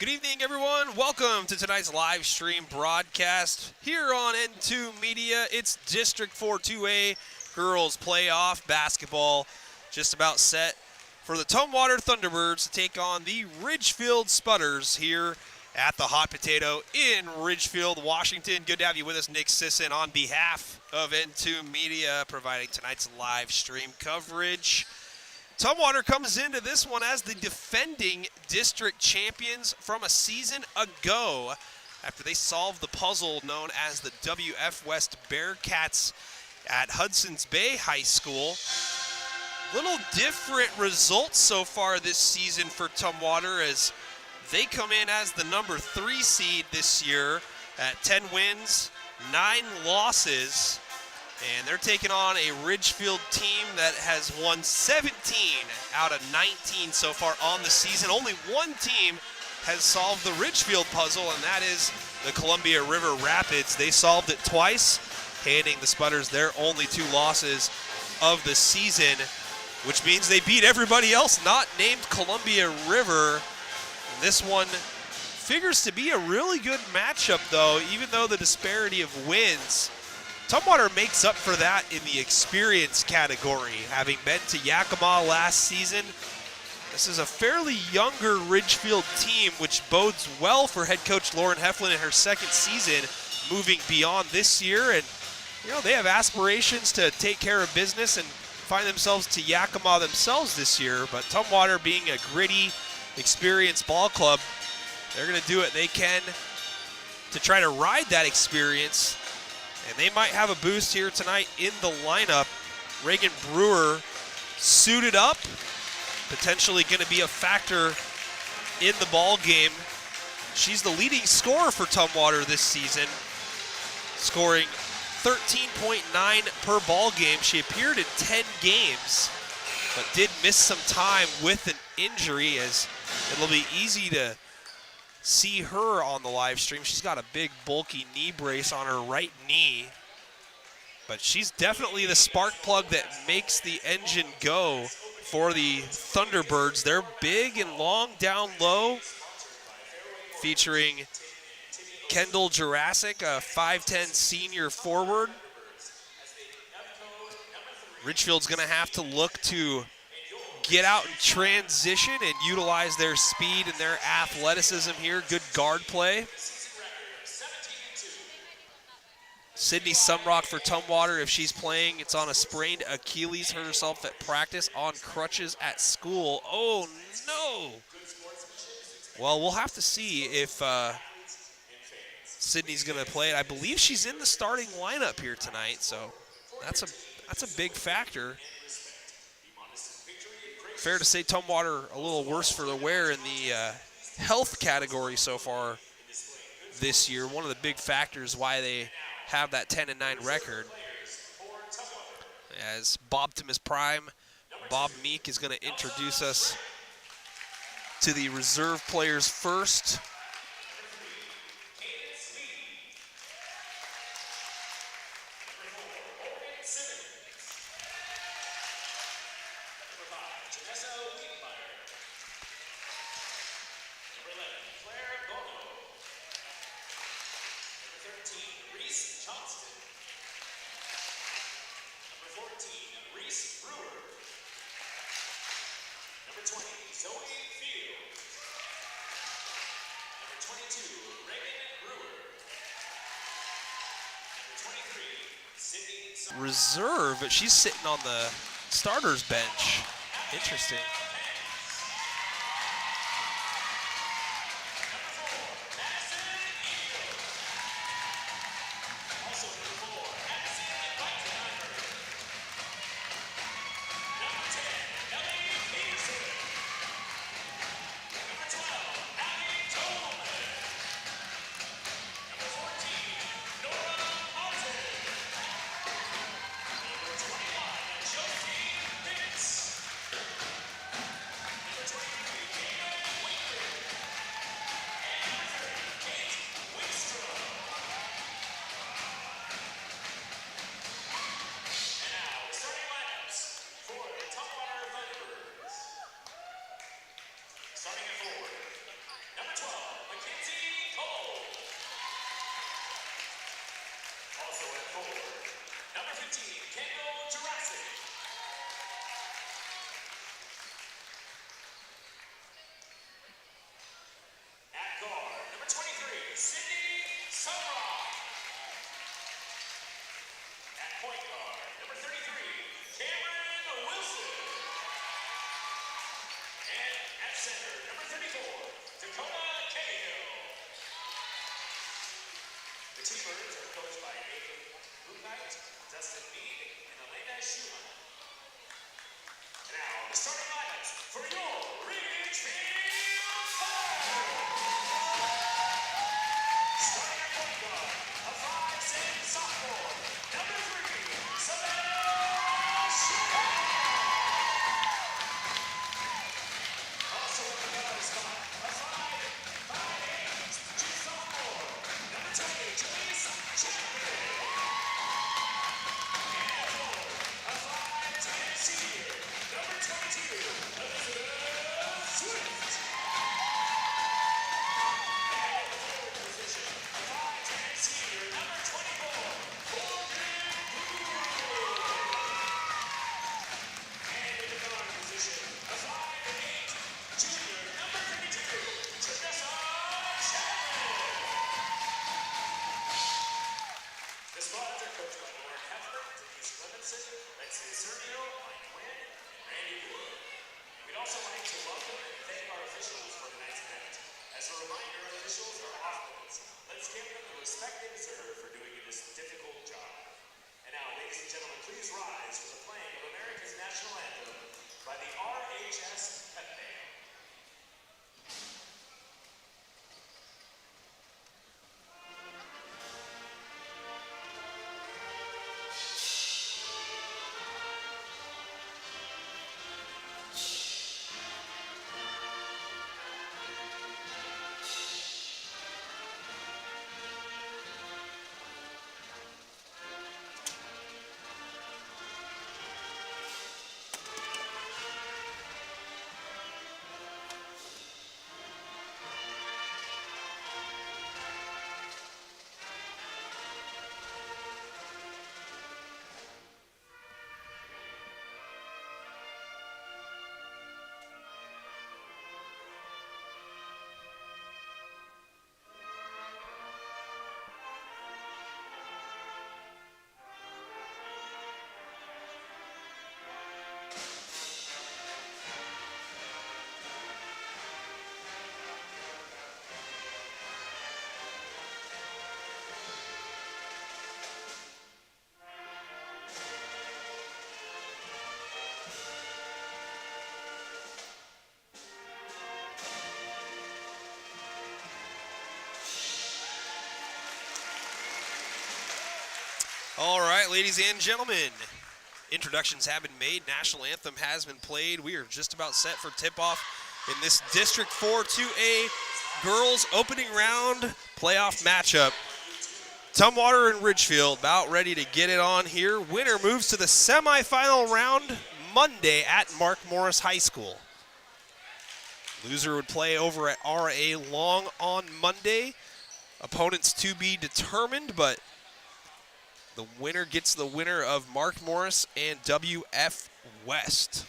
Good evening, everyone. Welcome to tonight's live stream broadcast here on N2 Media. It's District 4 2A girls playoff basketball just about set for the Tumwater Thunderbirds to take on the Ridgefield Spudders here at the Hot Potato in Ridgefield, Washington. Good to have you with us, Nick Sisson, on behalf of N2 Media, providing tonight's live stream coverage. Tumwater comes into this one as the defending district champions from a season ago after they solved the puzzle known as the WF West Bearcats at Hudson's Bay High School. Little different results so far this season for Tumwater as they come in as the number 3 seed this year at 10 wins, 9 losses. And they're taking on a Ridgefield team that has won 17 out of 19 so far on the season. Only one team has solved the Ridgefield puzzle, and that is the Columbia River Rapids. They solved it twice, handing the Spudders their only 2 losses of the season, which means they beat everybody else not named Columbia River. And this one figures to be a really good matchup, though, even though the disparity of wins. Tumwater makes up for that in the experience category, having been to Yakima last season. This is a fairly younger Ridgefield team, which bodes well for head coach Lauren Heflin in her second season, moving beyond this year. And, they have aspirations to take care of business and find themselves to Yakima themselves this year. But Tumwater, being a gritty, experienced ball club, they're going to do what they can to try to ride that experience. And they might have a boost here tonight in the lineup. Reagan Brewer suited up, potentially going to be a factor in the ball game. She's the leading scorer for Tumwater this season, scoring 13.9 per ball game. She appeared in 10 games, but did miss some time with an injury, as it'll be easy to see her on the live stream. She's got a big, bulky knee brace on her right knee. But she's definitely the spark plug that makes the engine go for the Thunderbirds. They're big and long down low, featuring Kendall Jurassic, a 5'10 senior forward. Ridgefield's going to have to look to get out and transition and utilize their speed and their athleticism here. Good guard play. Sydney Sumrock for Tumwater, if she's playing, it's on a sprained Achilles, hurt herself at practice, on crutches at school. Oh, no. Well, we'll have to see if Sydney's going to play it. I believe she's in the starting lineup here tonight, so that's a big factor. Fair to say Tumwater a little worse for the wear in the health category so far this year. One of the big factors why they have that 10-9 record. As Bobtimus Prime, Bob Meek is going to introduce us to the reserve players first. Reserve, but she's sitting on the starters bench. Interesting. Starting lineups for your Ridgefield Spudders. Starting at point guard, a 5'6" sophomore, number 3, Celeste. Also at the guard spot, a 5'8" sophomore, number 20, Julius Chapman. And a forward, a 5'10" senior, number 22, Elizabeth Swift. And at the forward position, a 5'10" senior, number 24, Morgan Blue. And at the guard position, a 5'8" junior, number 32, Janessa Chapman. The Spuds are coached by Lauren Heffler, Denise Clemenson, Lexi Cernio, Mike Wynn, and Randy Wood. We'd also like to welcome and thank our officials for tonight's event. As a reminder, officials are off limits. Let's give them the respect they deserve for doing this difficult job. And now, ladies and gentlemen, please rise for the playing of America's national anthem by the RHS Pep Band. All right, ladies and gentlemen, introductions have been made. National anthem has been played. We are just about set for tip-off in this District 4 2A girls opening round playoff matchup. Tumwater and Ridgefield about ready to get it on here. Winner moves to the semifinal round Monday at Mark Morris High School. Loser would play over at RA Long on Monday. Opponents to be determined, but the winner gets the winner of Mark Morris and WF West.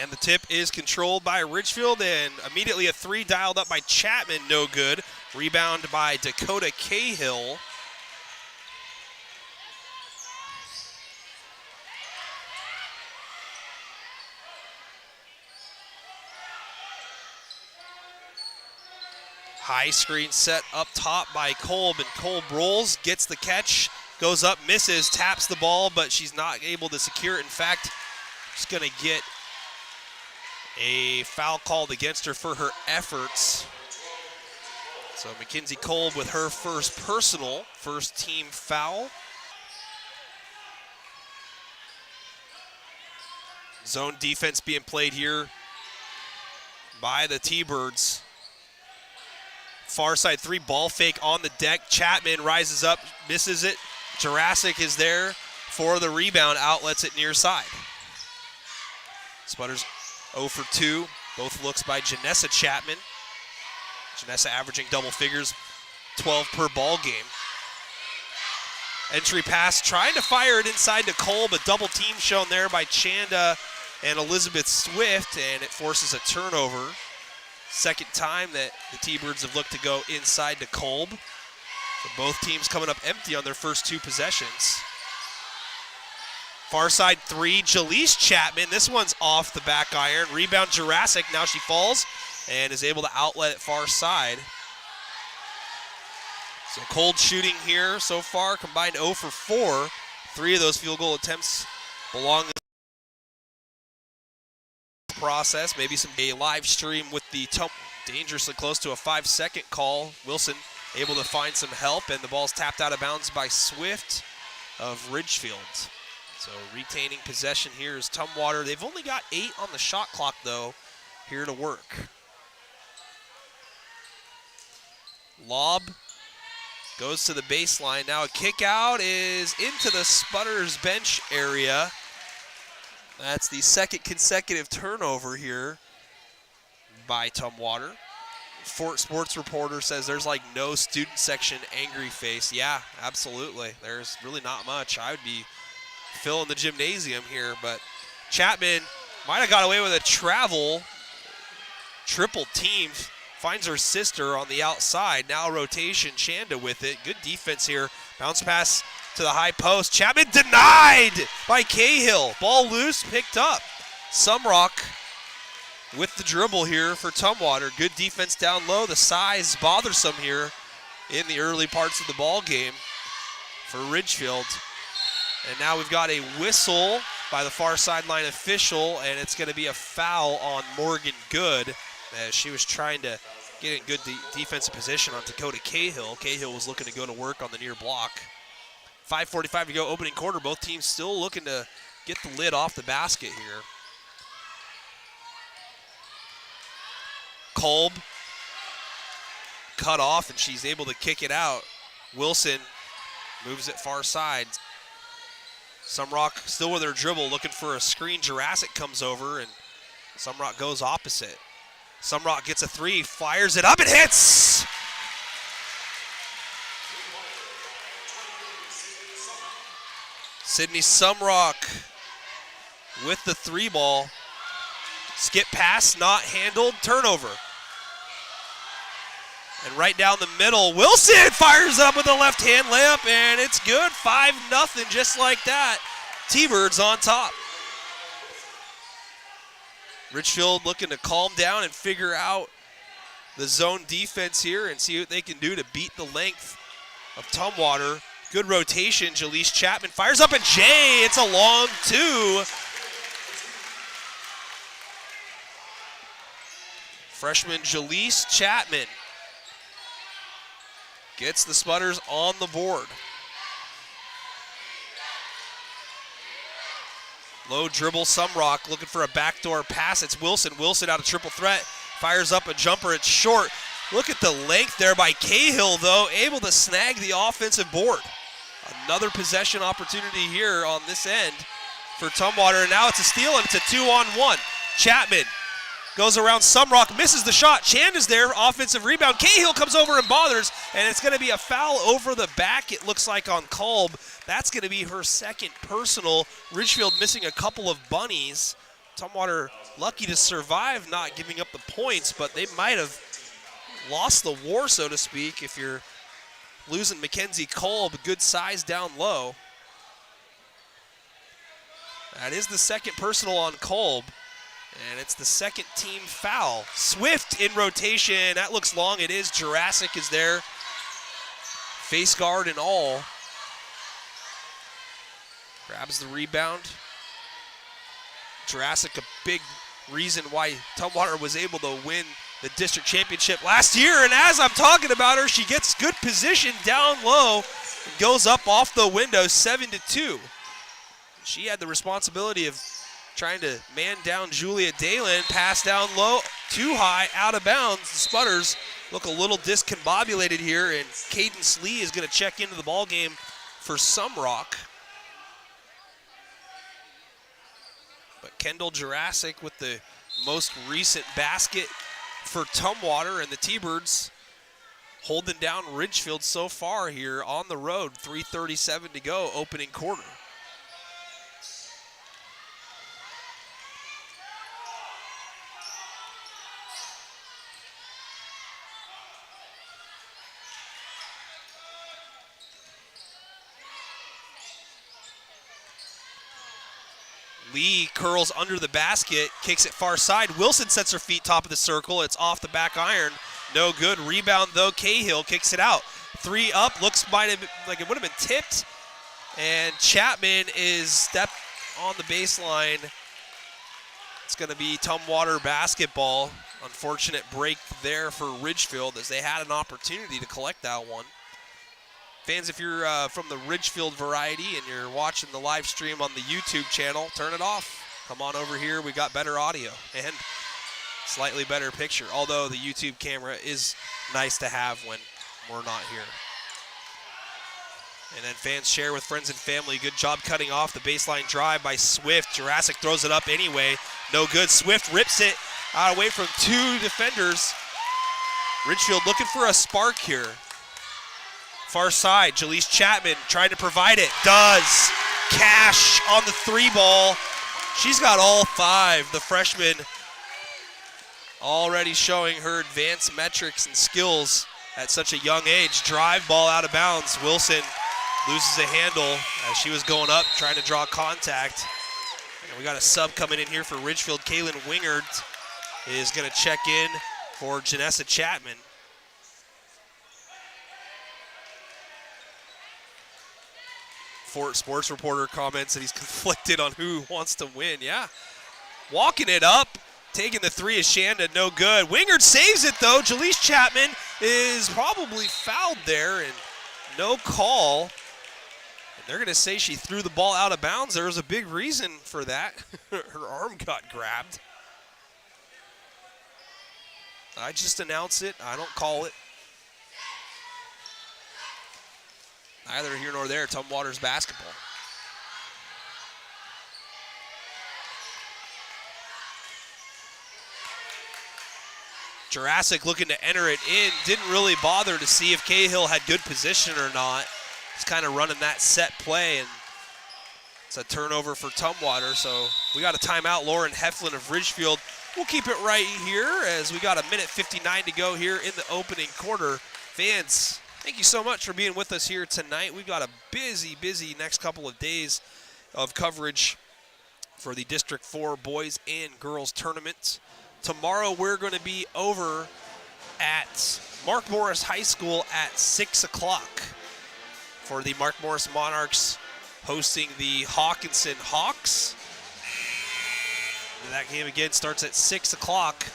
And the tip is controlled by Ridgefield, and immediately a three dialed up by Chapman, no good. Rebound by Dakota Cahill. High screen set up top by Kolb, and Kolb rolls, gets the catch, goes up, misses, taps the ball, but she's not able to secure it. In fact, she's going to get a foul called against her for her efforts. So Mackenzie Kolb with her first team foul. Zone defense being played here by the T-Birds. Far side three, ball fake on the deck. Chapman rises up, misses it. Jurassic is there for the rebound, outlets it near side. Spudders 0 for 2. Both looks by Janessa Chapman. Janessa averaging double figures, 12 per ball game. Entry pass, trying to fire it inside to Cole, but double team shown there by Chanda and Elizabeth Swift, and it forces a turnover. Second time that the T-Birds have looked to go inside to Kolb. So both teams coming up empty on their first 2 possessions. Far side three, Jaleese Chapman. This one's off the back iron. Rebound Jurassic. Now she falls and is able to outlet it far side. So cold shooting here so far, combined 0 for 4. 3 of those field goal attempts belong in the process. Maybe a live stream with the dangerously close to a 5-second call. Wilson able to find some help, and the ball's tapped out of bounds by Swift of Ridgefield. So retaining possession here is Tumwater. They've only got 8 on the shot clock, though, here to work. Lob goes to the baseline. Now a kick out is into the Spudders bench area. That's the second consecutive turnover here by Tumwater. Fort Sports reporter says there's like no student section angry face. Yeah, absolutely. There's really not much. I would be filling the gymnasium here, but Chapman might have got away with a travel. Triple team, finds her sister on the outside. Now rotation, Chanda with it. Good defense here. Bounce pass to the high post. Chapman denied by Cahill. Ball loose, picked up. Sumrock with the dribble here for Tumwater. Good defense down low. The size bothersome here in the early parts of the ball game for Ridgefield. And now we've got a whistle by the far sideline official, and it's going to be a foul on Morgan Good as she was trying to get in good defensive position on Dakota Cahill. Cahill was looking to go to work on the near block. 5:45 to go, opening quarter. Both teams still looking to get the lid off the basket here. Kolb cut off, and she's able to kick it out. Wilson moves it far side. Sumrock still with her dribble, looking for a screen. Jurassic comes over, and Sumrock goes opposite. Sumrock gets a 3, fires it up, and hits! Sydney Sumrock with the 3 ball. Skip pass, not handled, turnover. And right down the middle, Wilson fires up with a left-hand layup, and it's good. 5-0, just like that. T-Birds on top. Ridgefield looking to calm down and figure out the zone defense here and see what they can do to beat the length of Tumwater. Good rotation. Jaleese Chapman fires up, and Jay, it's a long 2. Freshman Jaleese Chapman gets the Spudders on the board. Low dribble, Sumrock looking for a backdoor pass. It's Wilson. Wilson out of triple threat. Fires up a jumper. It's short. Look at the length there by Cahill, though, able to snag the offensive board. Another possession opportunity here on this end for Tumwater. And now it's a steal, and it's a 2-on-1. Chapman goes around Sumrock, misses the shot. Chanda's there, offensive rebound. Cahill comes over and bothers, and it's going to be a foul over the back, it looks like, on Kolb. That's going to be her second personal. Ridgefield missing a couple of bunnies. Tumwater lucky to survive, not giving up the points, but they might have lost the war, so to speak, if you're losing Mackenzie Kolb, good size down low. That is the second personal on Kolb. And it's the second team foul. Swift in rotation. That looks long. It is. Jurassic is there. Face guard and all. Grabs the rebound. Jurassic, a big reason why Tumwater was able to win the district championship last year. And as I'm talking about her, she gets good position down low and goes up off the window, 7-2. She had the responsibility of trying to man down Julia Dalen, pass down low, too high, out of bounds. The Spudders look a little discombobulated here, and Cadence Lee is going to check into the ball game for Sumrock. But Kendall Jurassic with the most recent basket for Tumwater, and the T-Birds holding down Ridgefield so far here on the road. 3:37 to go, opening quarter. Lee curls under the basket, kicks it far side. Wilson sets her feet top of the circle. It's off the back iron. No good. Rebound, though. Cahill kicks it out. 3 up. Looks like it would have been tipped. And Chapman is stepped on the baseline. It's going to be Tumwater basketball. Unfortunate break there for Ridgefield, as they had an opportunity to collect that one. Fans, if you're from the Ridgefield variety and you're watching the live stream on the YouTube channel, turn it off. Come on over here. We got better audio and slightly better picture, although the YouTube camera is nice to have when we're not here. And then fans, share with friends and family. Good job cutting off the baseline drive by Swift. Jurassic throws it up anyway. No good. Swift rips it out away from 2 defenders. Ridgefield looking for a spark here. Far side, Jaleese Chapman trying to provide it. Does. Cash on the 3 ball. She's got all 5. The freshman already showing her advanced metrics and skills at such a young age. Drive ball out of bounds. Wilson loses a handle as she was going up, trying to draw contact. And we got a sub coming in here for Ridgefield. Kaylin Wingard is going to check in for Janessa Chapman. Sports reporter comments that he's conflicted on who wants to win. Yeah, walking it up, taking the 3 is Shanda, no good. Wingard saves it though. Jaleese Chapman is probably fouled there, and no call. And they're going to say she threw the ball out of bounds. There was a big reason for that. Her arm got grabbed. I just announce it. I don't call it. Neither here nor there. Tumwater's basketball. Jurassic looking to enter it in. Didn't really bother to see if Cahill had good position or not. He's kind of running that set play, and it's a turnover for Tumwater. So we got a timeout. Lauren Heflin of Ridgefield. We'll keep it right here as we got 1:59 to go here in the opening quarter. Fans, thank you so much for being with us here tonight. We've got a busy next couple of days of coverage for the District 4 boys and girls tournament. Tomorrow we're going to be over at Mark Morris High School at 6 o'clock for the Mark Morris Monarchs hosting the Hawkinson Hawks. And that game again starts at 6 o'clock.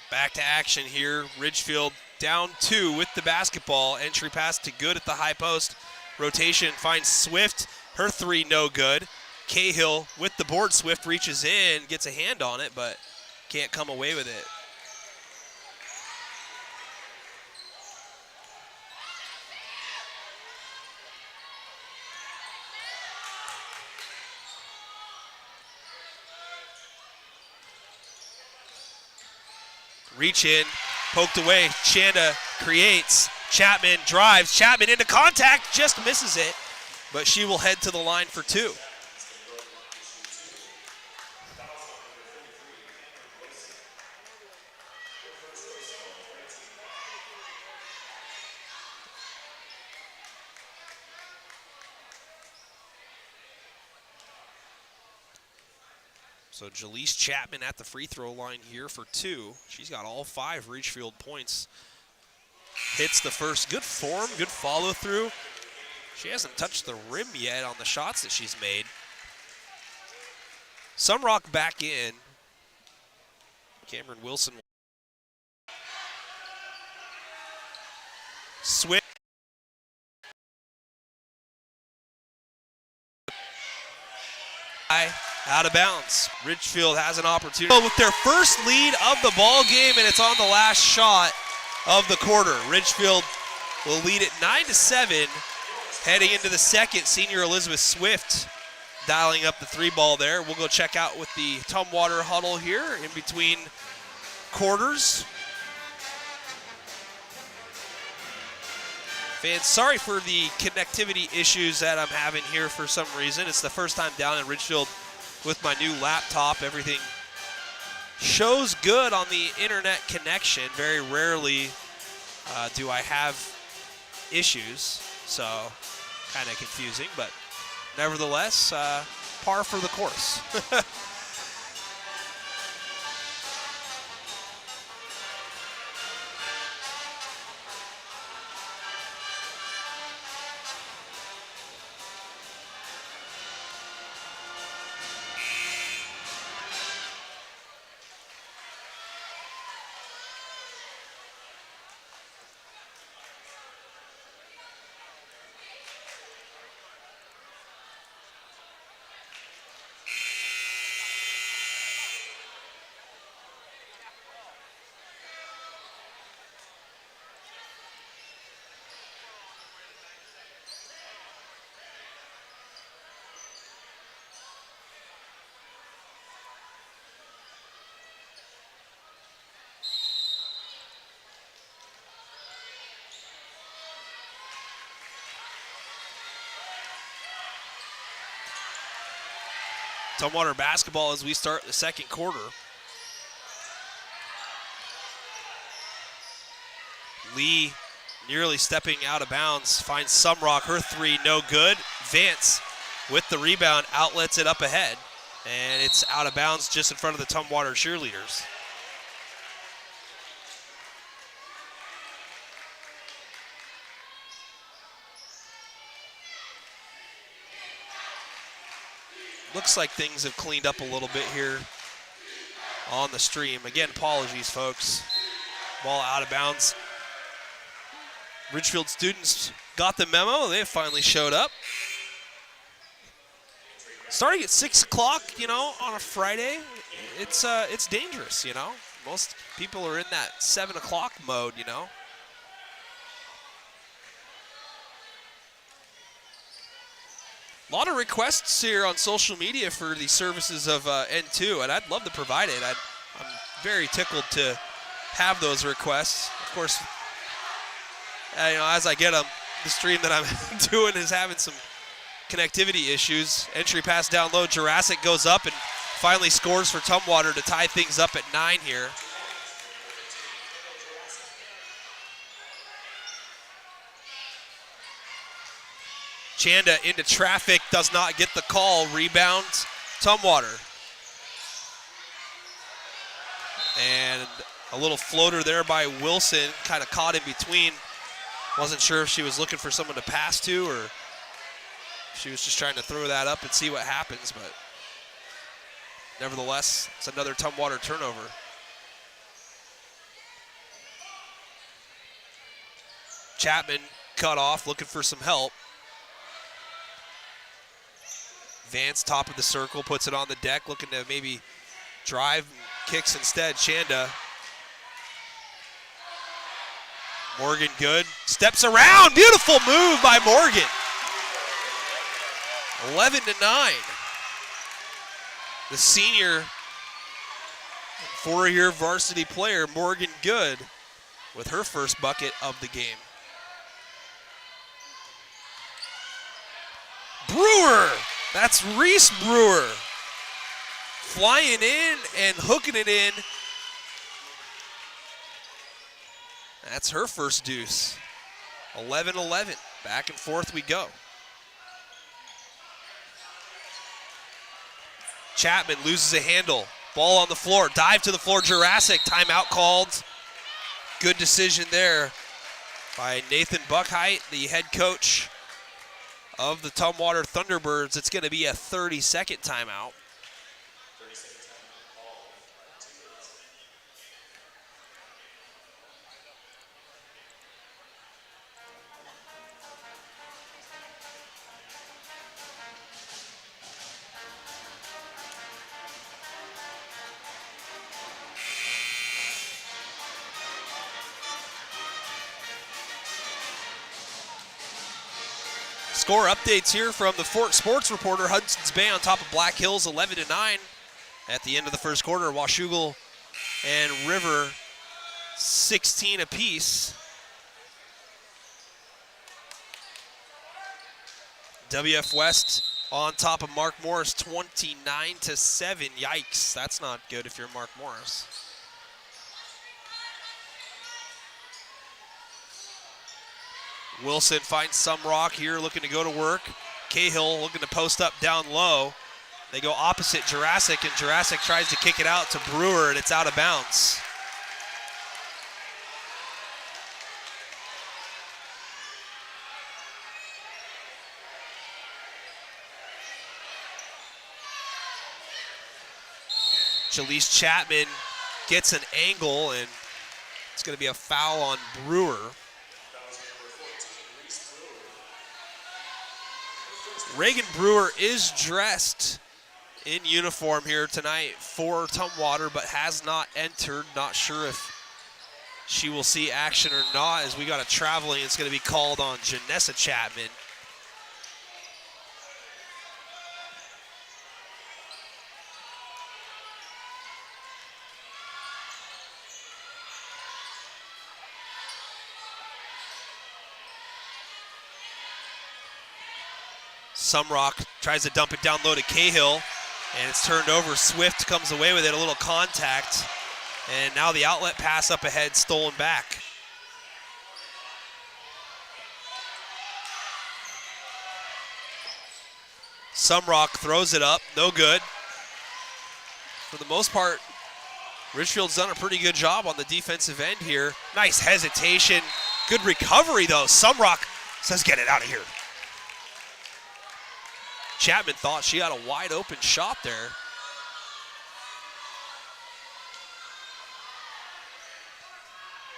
Back to action here. Ridgefield down 2 with the basketball. Entry pass to Good at the high post. Rotation finds Swift. Her 3 no good. Cahill with the board. Swift reaches in, gets a hand on it, but can't come away with it. Reach in, poked away. Shanda creates. Chapman drives. Chapman into contact, just misses it, but she will head to the line for 2. So Jaleese Chapman at the free throw line here for 2. She's got all 5 Ridgefield points. Hits the first. Good form, good follow through. She hasn't touched the rim yet on the shots that she's made. Sumrock back in. Cameron Wilson. Swift. Out of bounds. Ridgefield has an opportunity with their first lead of the ball game, and it's on the last shot of the quarter. Ridgefield will lead it 9-7. Heading into the second, senior Elizabeth Swift dialing up the 3 ball there. We'll go check out with the Tumwater huddle here in between quarters. Fans, sorry for the connectivity issues that I'm having here for some reason. It's the first time down in Ridgefield with my new laptop. Everything shows good on the internet connection. Very rarely do I have issues, so kind of confusing, but nevertheless, par for the course. Tumwater basketball as we start the second quarter. Lee nearly stepping out of bounds, finds Sumrock, her 3, no good. Vance with the rebound, outlets it up ahead, and it's out of bounds just in front of the Tumwater cheerleaders. Looks like things have cleaned up a little bit here on the stream. Again, apologies, folks. Ball out of bounds. Ridgefield students got the memo. They have finally showed up. Starting at 6 o'clock, you know, on a Friday, it's dangerous, you know. Most people are in that 7 o'clock mode, you know. A lot of requests here on social media for the services of N2, and I'd love to provide it. I'm very tickled to have those requests. Of course, you know, as I get them, the stream that I'm doing is having some connectivity issues. Entry pass down low, Jurassic goes up and finally scores for Tumwater to tie things up at 9 here. Chanda into traffic, does not get the call. Rebounds, Tumwater. And a little floater there by Wilson, kind of caught in between. Wasn't sure if she was looking for someone to pass to or she was just trying to throw that up and see what happens, but nevertheless, it's another Tumwater turnover. Chapman cut off, looking for some help. Vance, top of the circle, puts it on the deck, looking to maybe drive and kicks instead. Chanda. Morgan good. Steps around. Beautiful move by Morgan. 11-9. The senior four-year varsity player, Morgan Good, with her first bucket of the game. Brewer. That's Reese Brewer. Flying in and hooking it in. That's her first deuce. 11-11. Back and forth we go. Chapman loses a handle. Ball on the floor. Dive to the floor. Jurassic. Timeout called. Good decision there by Nathan Buckheit, the head coach of the Tumwater Thunderbirds. It's going to be a 30-second timeout. Score updates here from the Fort Sports Reporter. Hudson's Bay on top of Black Hills 11-9 at the end of the first quarter. Washougal and River 16 apiece. WF West on top of Mark Morris 29-7. Yikes, that's not good if you're Mark Morris. Wilson finds some rock here, looking to go to work. Cahill looking to post up down low. They go opposite Jurassic, and Jurassic tries to kick it out to Brewer, and it's out of bounds. Jalise Chapman gets an angle, and it's going to be a foul on Brewer. Reagan Brewer is dressed in uniform here tonight for Tumwater, but has not entered. Not sure if she will see action or not, as we got a traveling. It's going to be called on Janessa Chapman. Sumrock tries to dump it down low to Cahill, and it's turned over. Swift comes away with it, a little contact, and now the outlet pass up ahead, stolen back. Sumrock throws it up, no good. For the most part, Ridgefield's done a pretty good job on the defensive end here. Nice hesitation, good recovery though. Sumrock says, get it out of here. Chapman thought she had a wide open shot there.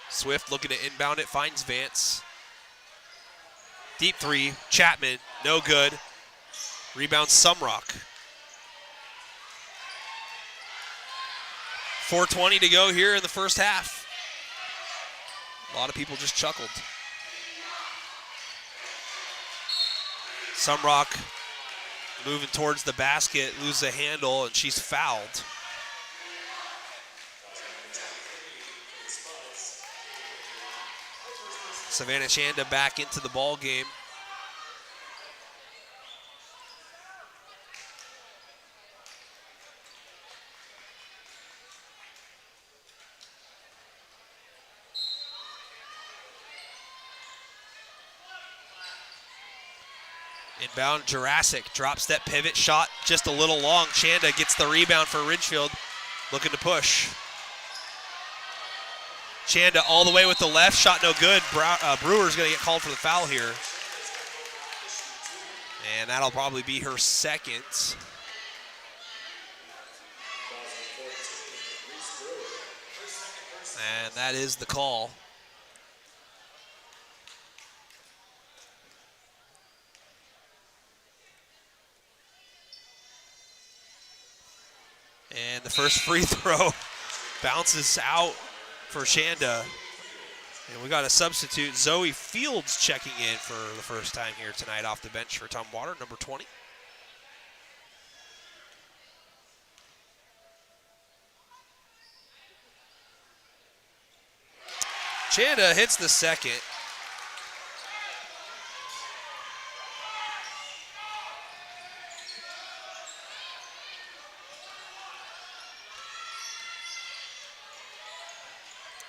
Swift looking to inbound it, finds Vance. Deep three, Chapman, no good. Rebound Sumrock. 4:20 to go here in the first half. A lot of people just chuckled. Sumrock moving towards the basket, loses a handle, and she's fouled. Savannah Chanda back into the ball game. Inbound, Jurassic, drop step pivot, shot just a little long. Chanda gets the rebound for Ridgefield, looking to push. Chanda all the way with the left, shot no good. Brewer's gonna get called for the foul here. And that'll probably be her second. And that is the call. And the first free throw bounces out for Chanda. And we got a substitute, Zoe Fields, checking in for the first time here tonight off the bench for Tumwater, number 20. Chanda hits the second.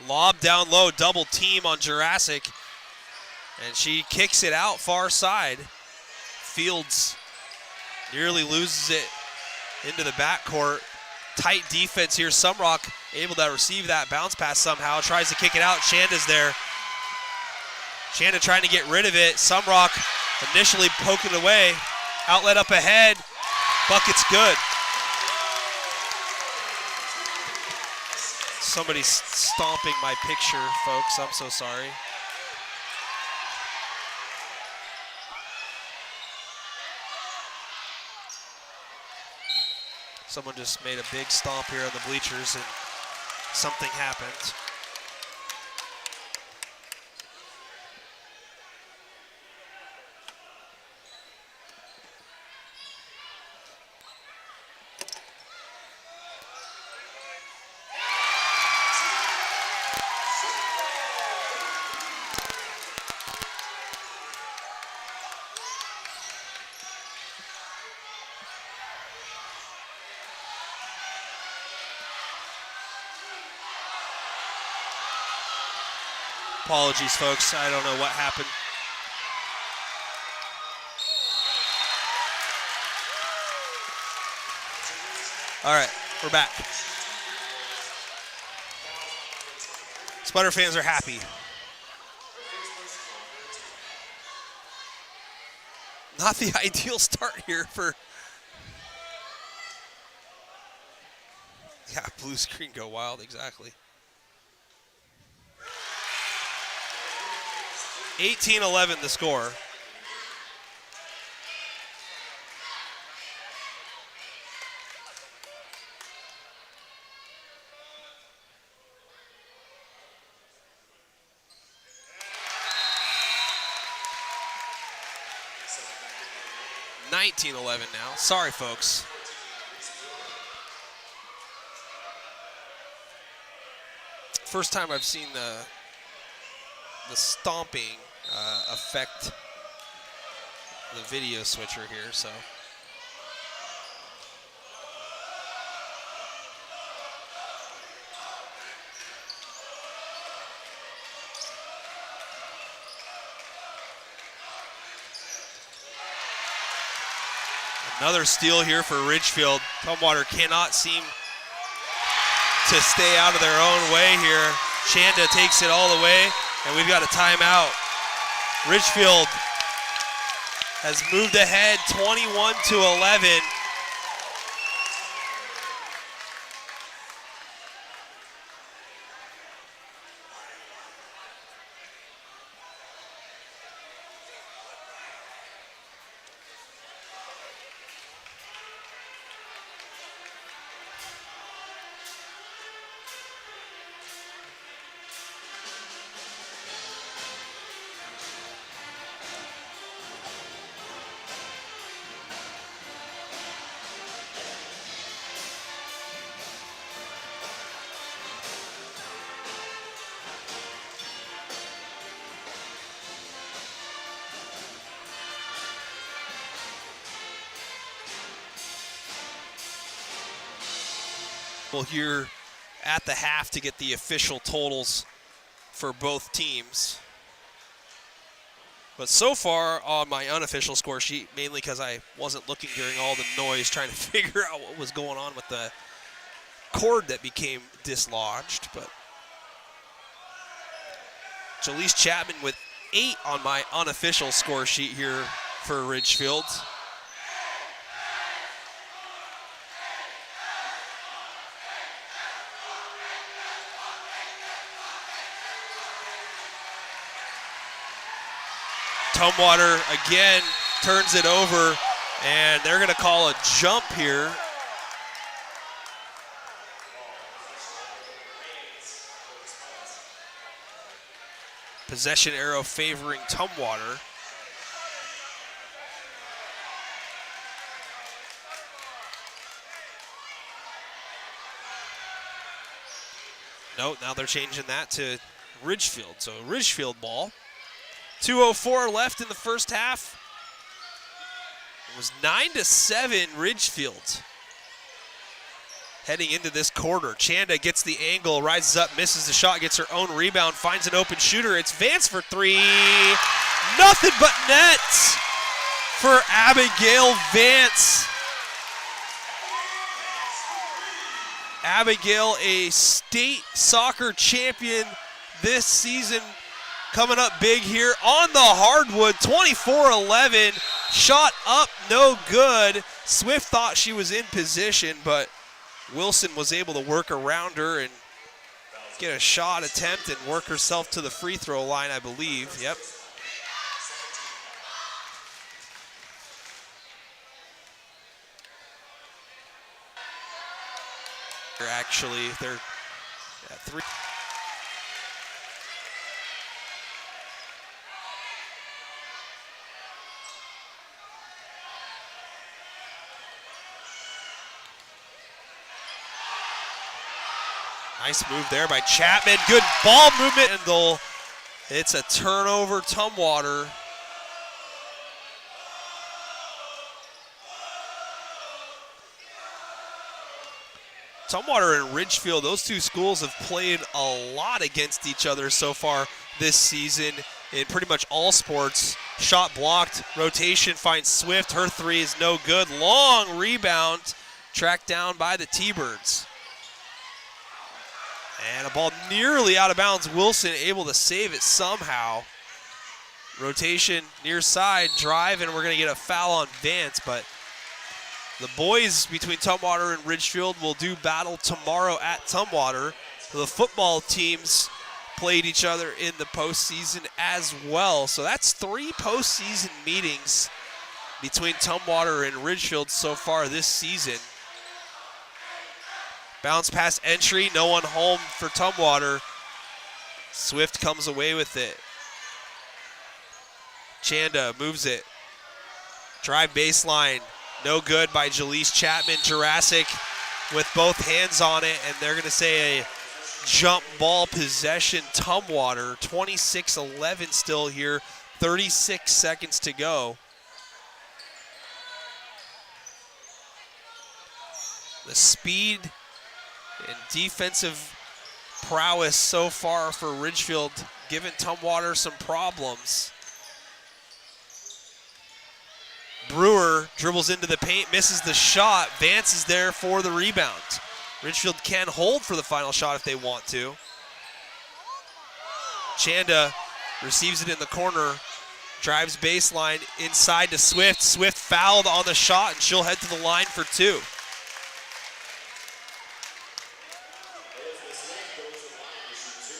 Lob down low, double team on Jurassic, and she kicks it out far side. Fields nearly loses it into the backcourt. Tight defense here. Sumrock able to receive that bounce pass somehow. Tries to kick it out. Shanda's there. Shanda trying to get rid of it. Sumrock initially poking away. Outlet up ahead. Bucket's good. Somebody's stomping my picture, folks. I'm so sorry. Someone just made a big stomp here on the bleachers and something happened. Apologies, folks. I don't know what happened. All right, we're back. Spudder fans are happy. Not the ideal start here for... Yeah, blue screen go wild, exactly. 18-11 the score. $19-11 now. Sorry, folks. First time I've seen the stomping affect the video switcher here, so. Another steal here for Ridgefield. Tumwater cannot seem to stay out of their own way here. Shanda takes it all the way, and we've got a timeout. Ridgefield has moved ahead 21-11. We'll hear at the half to get the official totals for both teams. But so far on my unofficial score sheet, mainly because I wasn't looking during all the noise trying to figure out what was going on with the cord that became dislodged. But Jaleese Chapman with 8 on my unofficial score sheet here for Ridgefield. Tumwater again turns it over, and they're going to call a jump here. Possession arrow favoring Tumwater. No, now they're changing that to Ridgefield. So Ridgefield ball. 2:04 left in the first half. It was 9-7 Ridgefield. Heading into this quarter, Chanda gets the angle, rises up, misses the shot, gets her own rebound, finds an open shooter. It's Vance for 3. Nothing but nets for Abigail Vance. Abigail, a state soccer champion this season, coming up big here on the hardwood. 24-11, shot up, no good. Swift thought she was in position, but Wilson was able to work around her and get a shot attempt and work herself to the free throw line, I believe. Yep. Actually, they're at 3. Nice move there by Chapman. Good ball movement. And it's a turnover, Tumwater. Tumwater and Ridgefield, those two schools have played a lot against each other so far this season in pretty much all sports. Shot blocked, rotation finds Swift. Her three is no good. Long rebound, tracked down by the T-Birds. And a ball nearly out of bounds. Wilson able to save it somehow. Rotation near side, drive, and we're going to get a foul on Vance, but the boys between Tumwater and Ridgefield will do battle tomorrow at Tumwater. The football teams played each other in the postseason as well. So that's 3 postseason meetings between Tumwater and Ridgefield so far this season. Bounce pass entry, no one home for Tumwater. Swift comes away with it. Chanda moves it. Drive baseline. No good by Jaleese Chapman. Jurassic with both hands on it, and they're going to say a jump ball possession. Tumwater, 26-11 still here, 36 seconds to go. The speed and defensive prowess so far for Ridgefield, giving Tumwater some problems. Brewer dribbles into the paint, misses the shot. Vance is there for the rebound. Ridgefield can hold for the final shot if they want to. Chanda receives it in the corner, drives baseline inside to Swift. Swift fouled on the shot, and she'll head to the line for 2.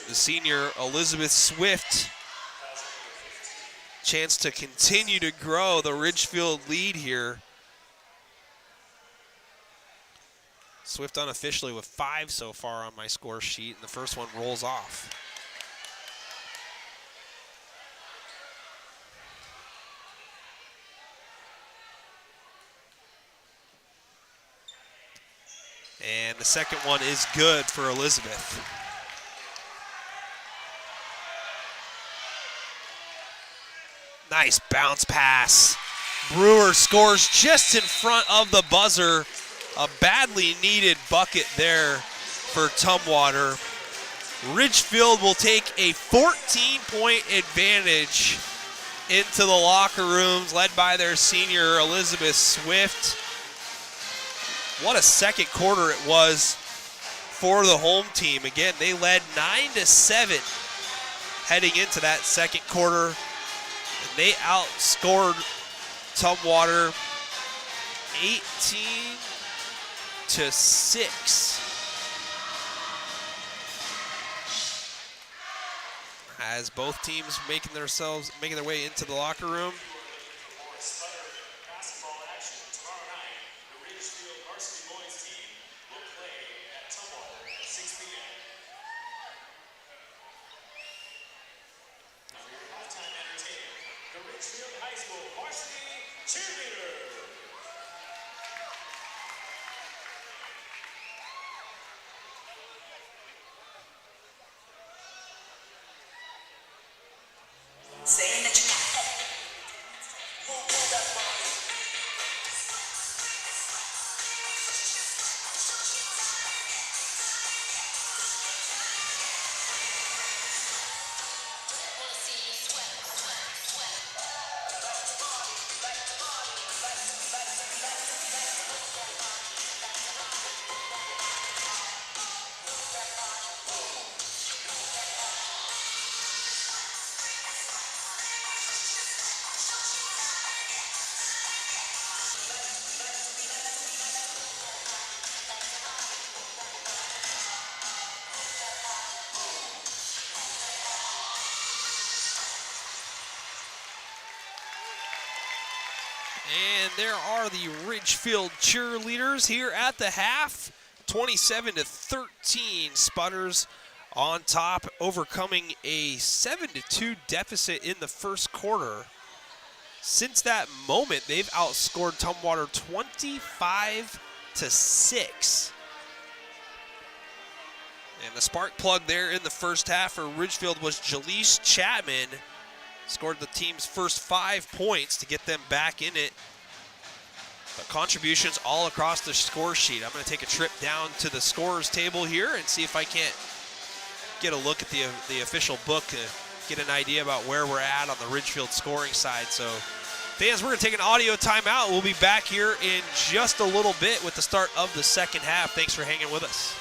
The senior Elizabeth Swift, chance to continue to grow the Ridgefield lead here. Swift unofficially with 5 so far on my score sheet, and the first one rolls off. And the second one is good for Elizabeth. Nice bounce pass. Brewer scores just in front of the buzzer. A badly needed bucket there for Tumwater. Ridgefield will take a 14-point advantage into the locker rooms, led by their senior Elizabeth Swift. What a second quarter it was for the home team. Again, they led 9-7 heading into that second quarter. And they outscored Tumwater 18-6. As both teams making their way into the locker room. Sputter basketball action tomorrow night. The Ridgefield varsity boys team will play at Tumwater at 6 p.m. For your halftime entertainment, the Ridgefield High School varsity cheerleader. Saying that you move that body. Wanna see you sweat, sweat, sweat. Back to body, back to body, back to body. And there are the Ridgefield cheerleaders here at the half. 27-13, Spudders on top, overcoming a 7-2 deficit in the first quarter. Since that moment, they've outscored Tumwater 25-6. And the spark plug there in the first half for Ridgefield was Jaleese Chapman. Scored the team's first 5 points to get them back in it. But contributions all across the score sheet. I'm going to take a trip down to the scorers table here and see if I can't get a look at the official book to get an idea about where we're at on the Ridgefield scoring side. So, fans, we're going to take an audio timeout. We'll be back here in just a little bit with the start of the second half. Thanks for hanging with us.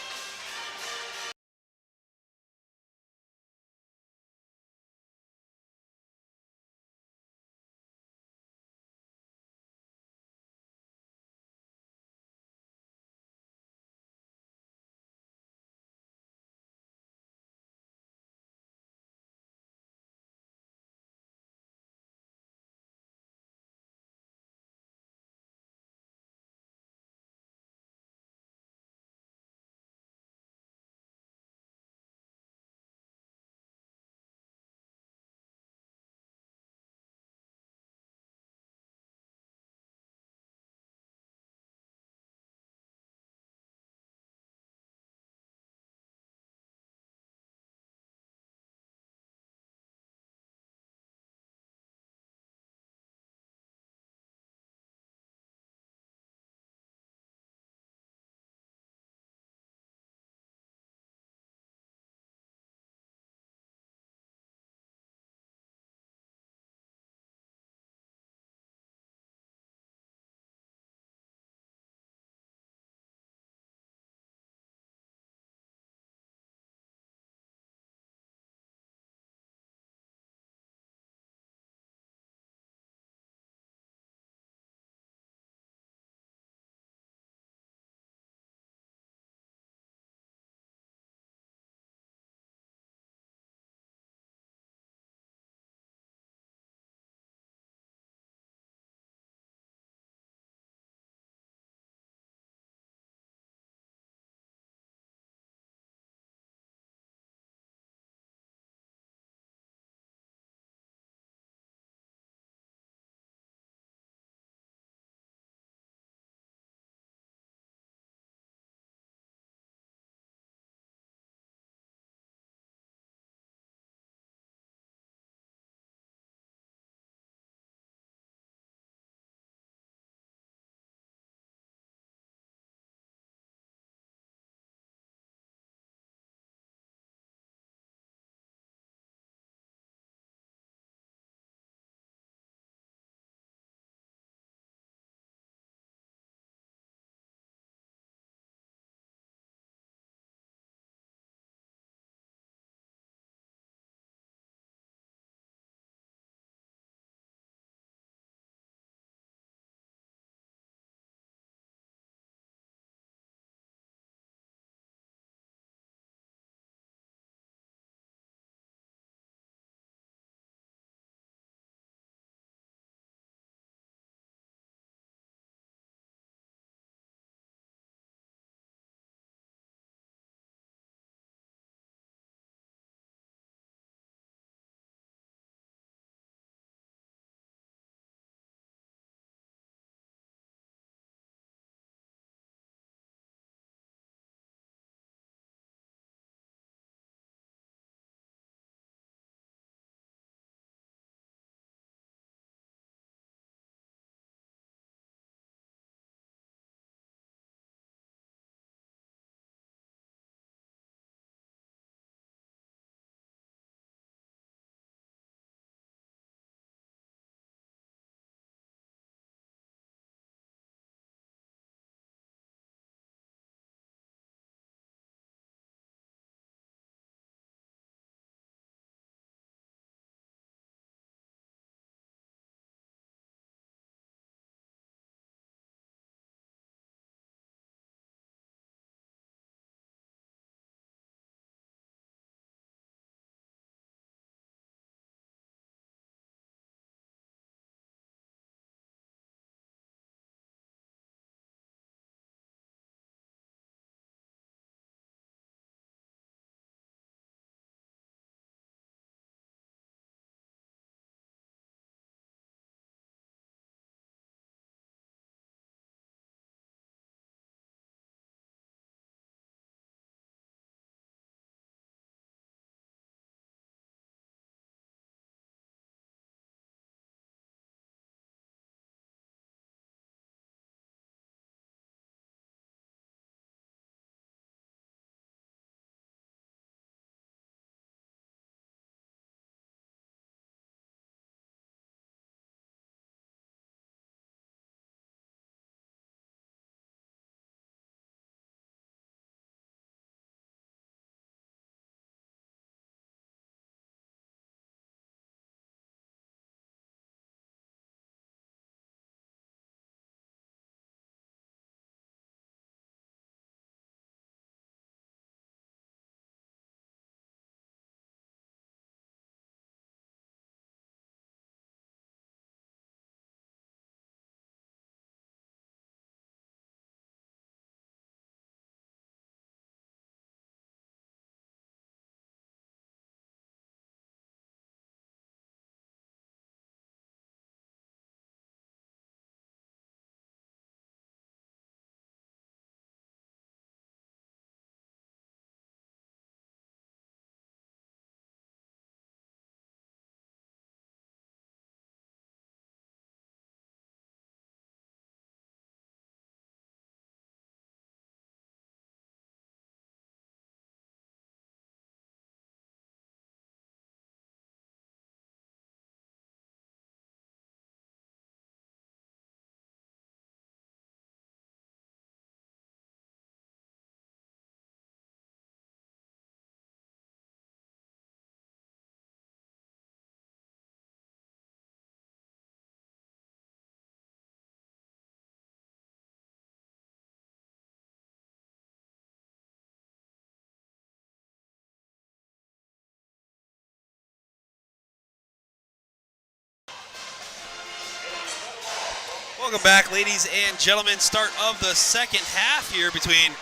Welcome back, ladies and gentlemen. Start of the second half here between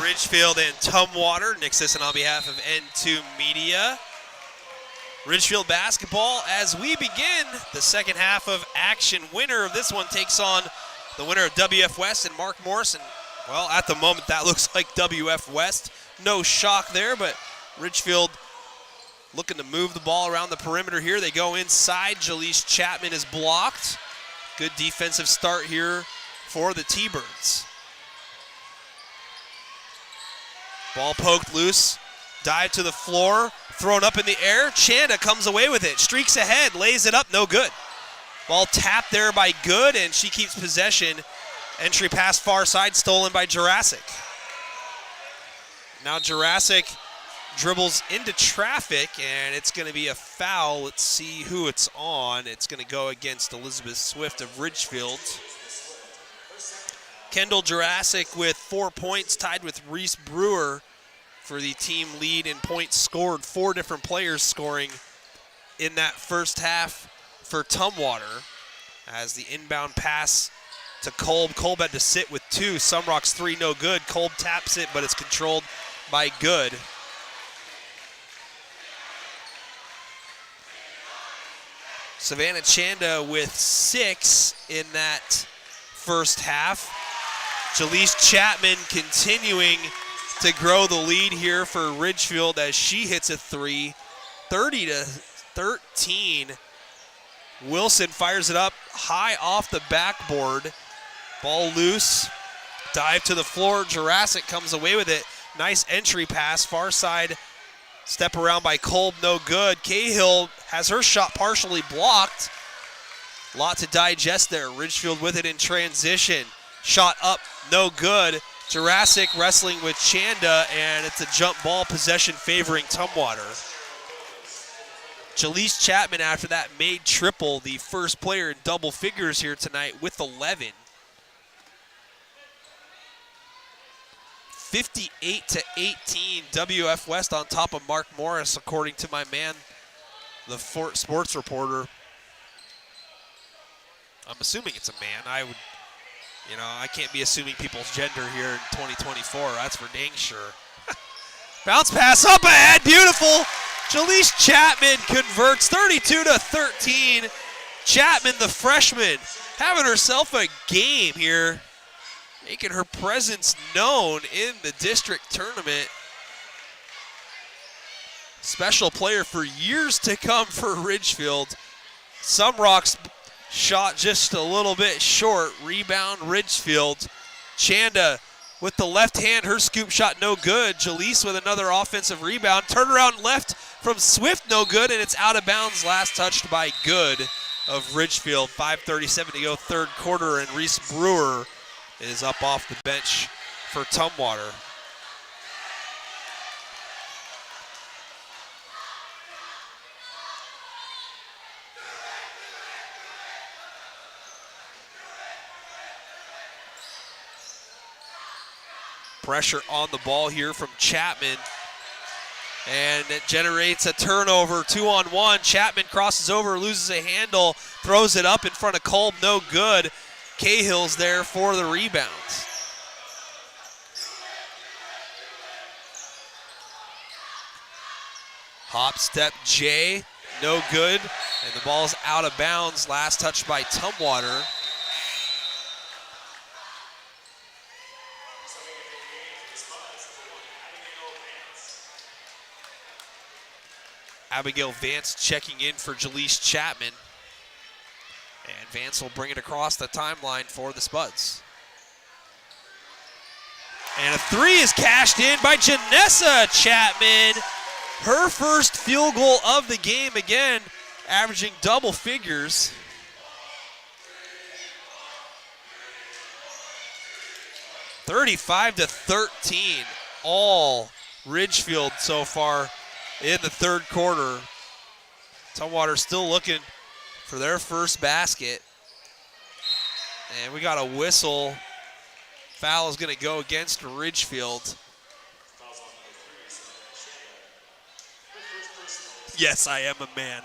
Ridgefield and Tumwater. Nick Sisson on behalf of N2 Media. Ridgefield basketball as we begin the second half of action. Winner of this one takes on the winner of WF West and Mark Morrison. Well, at the moment, that looks like WF West. No shock there, but Ridgefield looking to move the ball around the perimeter here. They go inside. Jaleese Chapman is blocked. Good defensive start here for the T-Birds. Ball poked loose. Dive to the floor. Thrown up in the air. Chanda comes away with it. Streaks ahead. Lays it up. No good. Ball tapped there by Good, and she keeps possession. Entry pass far side stolen by Jurassic. Now Jurassic dribbles into traffic, and it's going to be a foul. Let's see who it's on. It's going to go against Elizabeth Swift of Ridgefield. Kendall Jurassic with 4 points, tied with Reese Brewer for the team lead in points scored. 4 different players scoring in that first half for Tumwater. As the inbound pass to Kolb. Kolb had to sit with 2. Sumrock's 3, no good. Kolb taps it, but it's controlled by Good. Savannah Chanda with 6 in that first half. Jaleese Chapman continuing to grow the lead here for Ridgefield as she hits a 3. 30-13. Wilson fires it up high off the backboard. Ball loose. Dive to the floor. Jurassic comes away with it. Nice entry pass. Far side. Step around by Kolb, no good. Cahill has her shot partially blocked. Lot to digest there. Ridgefield with it in transition. Shot up, no good. Jurassic wrestling with Chanda, and it's a jump ball possession favoring Tumwater. Jaleese Chapman after that made triple, the first player in double figures here tonight with 11. 58-18, WF West on top of Mark Morris, according to my man, the sports reporter. I'm assuming it's a man. I can't be assuming people's gender here in 2024. That's for dang sure. Bounce pass up ahead, beautiful. Jaleese Chapman converts 32-13. Chapman, the freshman, having herself a game here, making her presence known in the district tournament. Special player for years to come for Ridgefield. Sumrock's shot just a little bit short. Rebound Ridgefield. Chanda with the left hand, her scoop shot no good. Jaleese with another offensive rebound. Turnaround left from Swift, no good, and it's out of bounds. Last touched by Good of Ridgefield. 5:37 to go third quarter, and Reese Brewer is up off the bench for Tumwater. Pressure on the ball here from Chapman, and it generates a turnover. 2-on-1. Chapman crosses over, loses a handle, throws it up in front of Kolb, no good. Cahill's there for the rebounds. Hop step J, no good, and the ball's out of bounds. Last touch by Tumwater. Abigail Vance checking in for Jaleese Chapman. And Vance will bring it across the timeline for the Spuds. And a 3 is cashed in by Janessa Chapman. Her first field goal of the game, again, averaging double figures. (35-13), all Ridgefield so far in the third quarter. Tumwater still looking for their first basket. And we got a whistle. Foul is going to go against Ridgefield. Yes, I am a man.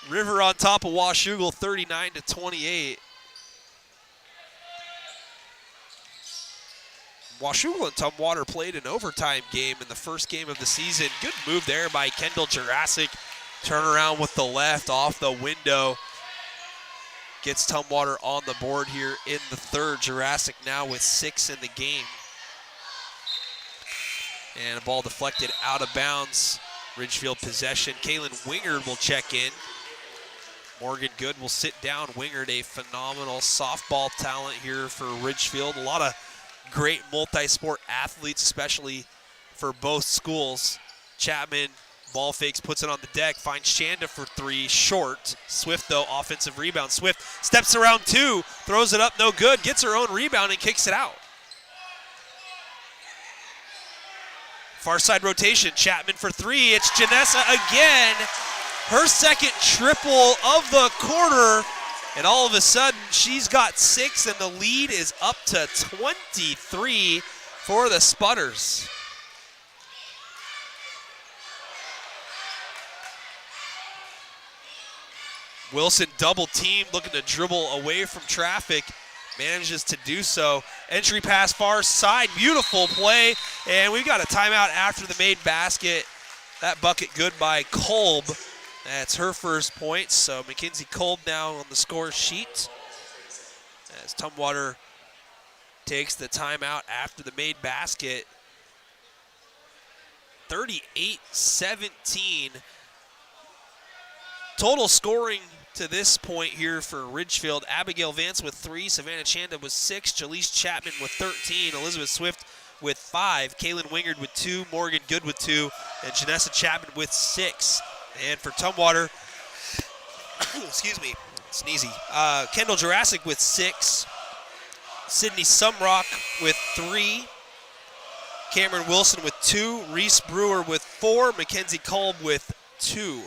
River on top of Washougal, 39-28. Washougal and Tumwater played an overtime game in the first game of the season. Good move there by Kendall Jurassic. Turnaround with the left off the window. Gets Tumwater on the board here in the third. Jurassic now with 6 in the game. And a ball deflected out of bounds. Ridgefield possession. Kaylin Wingard will check in. Morgan Good will sit down. Wingard, a phenomenal softball talent here for Ridgefield. A lot of great multi-sport athletes, especially for both schools. Chapman ball fakes, puts it on the deck, finds Shanda for 3, short. Swift, though, offensive rebound. Swift steps around 2, throws it up, no good, gets her own rebound and kicks it out. Far side rotation, Chapman for 3. It's Janessa again. Her second triple of the quarter. And all of a sudden, she's got 6, and the lead is up to 23 for the Spudders. Wilson double teamed, looking to dribble away from traffic. Manages to do so. Entry pass far side, beautiful play. And we've got a timeout after the made basket. That bucket good by Kolb. That's her first point. So Mackenzie Kolb now on the score sheet. As Tumwater takes the timeout after the made basket. 38-17. Total scoring to this point here for Ridgefield. Abigail Vance with 3, Savannah Chanda with 6, Jaleese Chapman with 13, Elizabeth Swift with 5, Kaylin Wingard with 2, Morgan Good with 2, and Janessa Chapman with 6. And for Tumwater, excuse me, sneezy, Kendall Jurassic with 6, Sydney Sumrock with 3, Cameron Wilson with 2, Reese Brewer with 4, Mackenzie Kolb with 2.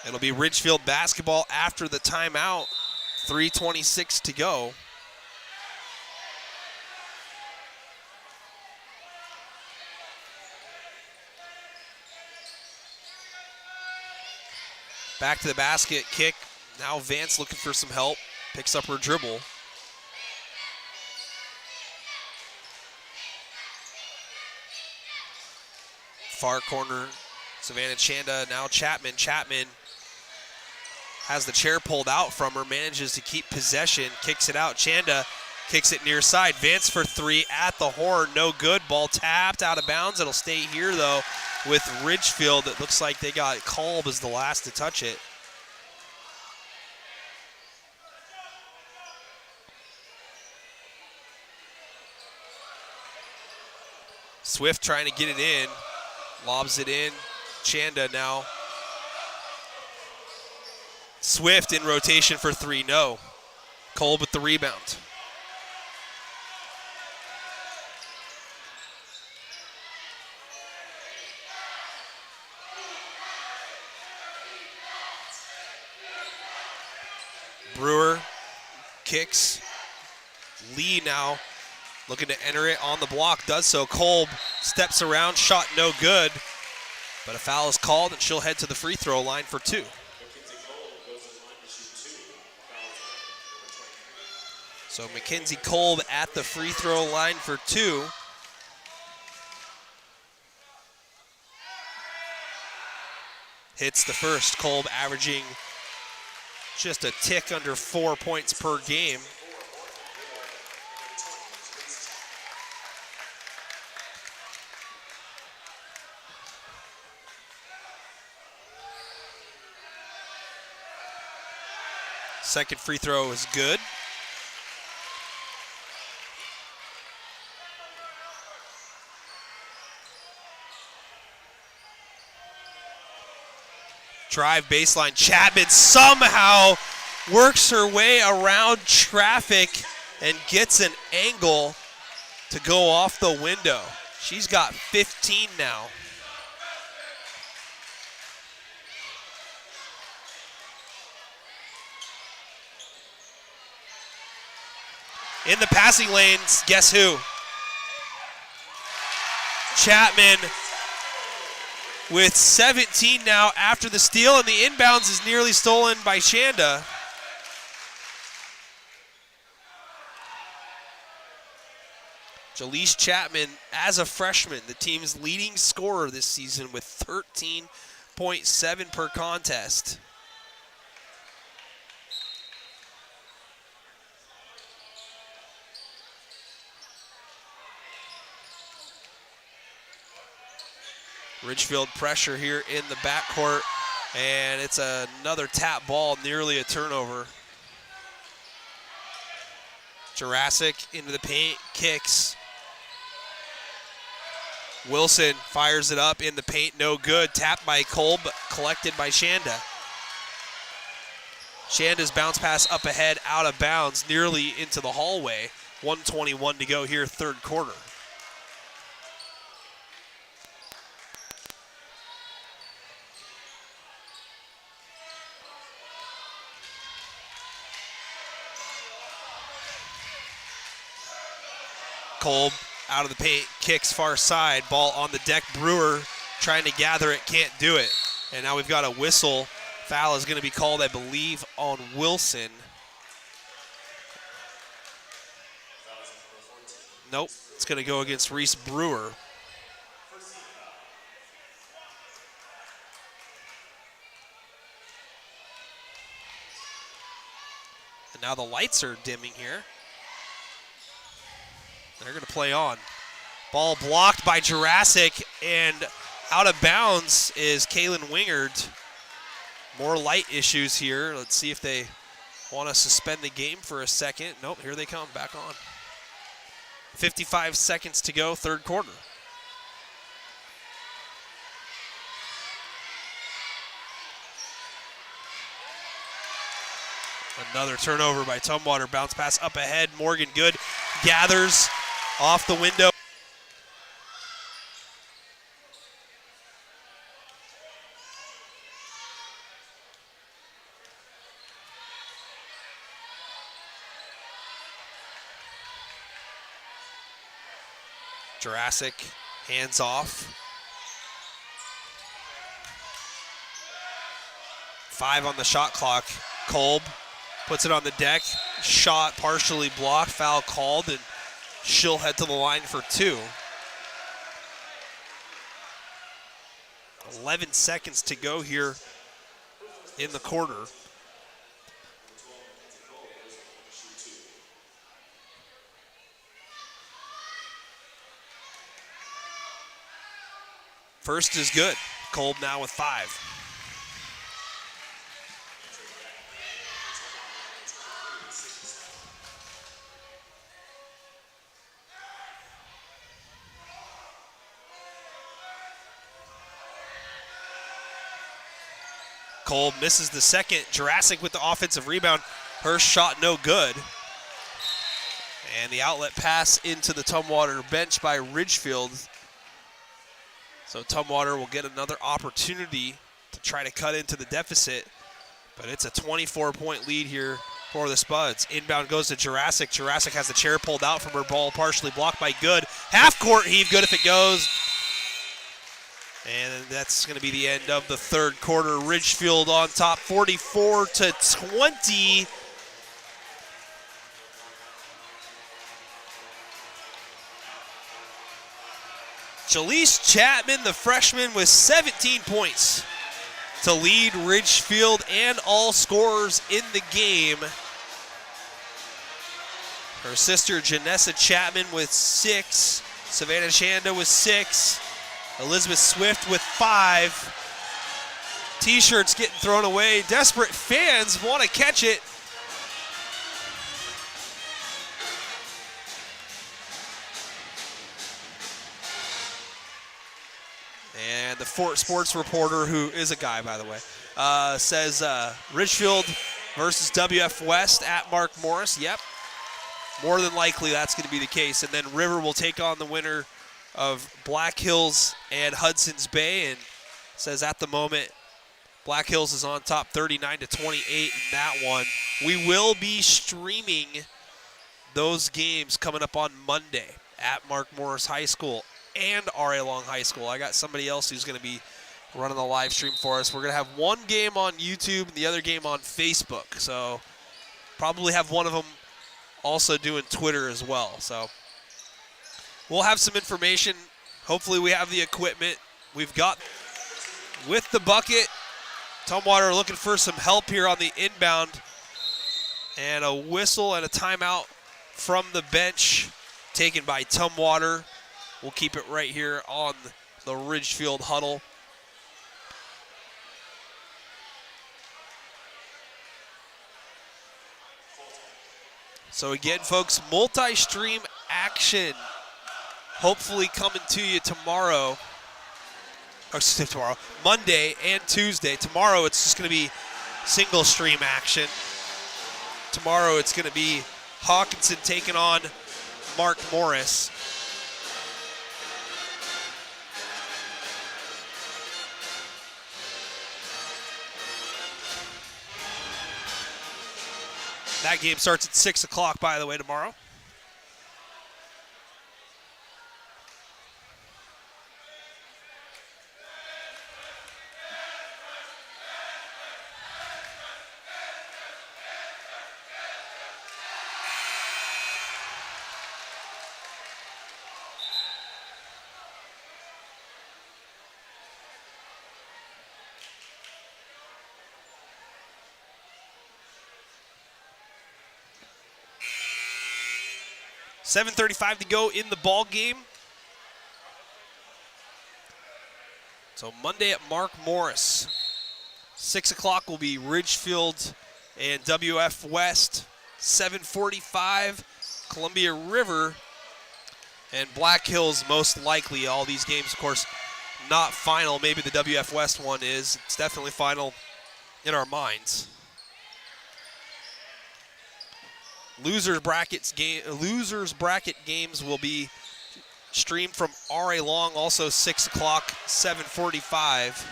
It'll be Ridgefield basketball after the timeout. 3:26 to go. Back to the basket, kick. Now Vance looking for some help. Picks up her dribble. Far corner, Savannah Chanda, now Chapman. Chapman has the chair pulled out from her, manages to keep possession, kicks it out. Chanda kicks it near side. Vance for 3 at the horn, no good. Ball tapped out of bounds. It'll stay here, though, with Ridgefield. It looks like they got Kolb as the last to touch it. Swift trying to get it in. Lobs it in. Chanda now. Swift in rotation for 3, no. Kolb with the rebound. Brewer kicks. Lee now looking to enter it on the block, does so. Kolb steps around, shot no good. But a foul is called, and she'll head to the free throw line for 2. So Mackenzie Kolb at the free throw line for 2. Hits the first. Kolb averaging just a tick under 4 points per game. Second free throw is good. Drive baseline. Chapman somehow works her way around traffic and gets an angle to go off the window. She's got 15 now. In the passing lanes, guess who? Chapman with 17 now after the steal, and the inbounds is nearly stolen by Shanda. Jaleese Chapman, as a freshman, the team's leading scorer this season with 13.7 per contest. Ridgefield pressure here in the backcourt, and it's another tap ball, nearly a turnover. Jurassic into the paint, kicks. Wilson fires it up in the paint, no good. Tapped by Kolb, collected by Shanda. Shanda's bounce pass up ahead, out of bounds, nearly into the hallway. 1:21 to go here, third quarter. Kolb out of the paint, kicks far side, ball on the deck. Brewer trying to gather it, can't do it. And now we've got a whistle. Foul is going to be called, I believe, on Wilson. Nope, it's going to go against Reese Brewer. And now the lights are dimming here. They're going to play on. Ball blocked by Jurassic, and out of bounds is Kalen Wingard. More light issues here. Let's see if they want to suspend the game for a second. Nope, here they come, back on. 55 seconds to go, third quarter. Another turnover by Tumwater. Bounce pass up ahead. Morgan Good gathers off the window. Jurassic, hands off. 5 on the shot clock. Kolb puts it on the deck. Shot partially blocked, foul called, and she'll head to the line for 2. 11 seconds to go here in the quarter. First is good. Kolb now with 5. Kolb misses the second. Jurassic with the offensive rebound. Her shot no good. And the outlet pass into the Tumwater bench by Ridgefield. So Tumwater will get another opportunity to try to cut into the deficit. But it's a 24-point lead here for the Spuds. Inbound goes to Jurassic. Jurassic has the chair pulled out from her ball, partially blocked by Good. Half-court heave, good if it goes. And that's going to be the end of the third quarter. Ridgefield on top, 44-20. Jaleese Chapman, the freshman, with 17 points to lead Ridgefield and all scorers in the game. Her sister, Janessa Chapman, with 6. Savannah Shanda with 6. Elizabeth Swift with 5. T-shirts getting thrown away. Desperate fans want to catch it. And the Fort Sports reporter, who is a guy, by the way, says Ridgefield versus WF West at Mark Morris. Yep, more than likely that's going to be the case. And then River will take on the winner of Black Hills and Hudson's Bay, and says at the moment Black Hills is on top 39-28 in that one. We will be streaming those games coming up on Monday at Mark Morris High School and R.A. Long High School. I got somebody else who's going to be running the live stream for us. We're going to have one game on YouTube and the other game on Facebook. So probably have one of them also doing Twitter as well. So we'll have some information. Hopefully we have the equipment. We've got with the bucket. Tumwater looking for some help here on the inbound. And a whistle and a timeout from the bench taken by Tumwater. We'll keep it right here on the Ridgefield huddle. So again, folks, multi-stream action hopefully coming to you tomorrow. Or excuse me, tomorrow, Monday and Tuesday. Tomorrow it's just going to be single stream action. Tomorrow it's going to be Hawkinson taking on Mark Morris. That game starts at 6 o'clock, by the way, tomorrow. .35 to go in the ball game. So Monday at Mark Morris. 6 o'clock will be Ridgefield and WF West. 7:45, Columbia River and Black Hills most likely. All these games, of course, not final. Maybe the WF West one is. It's definitely final in our minds. Losers bracket games will be streamed from R.A. Long, also 6 o'clock, 7:45.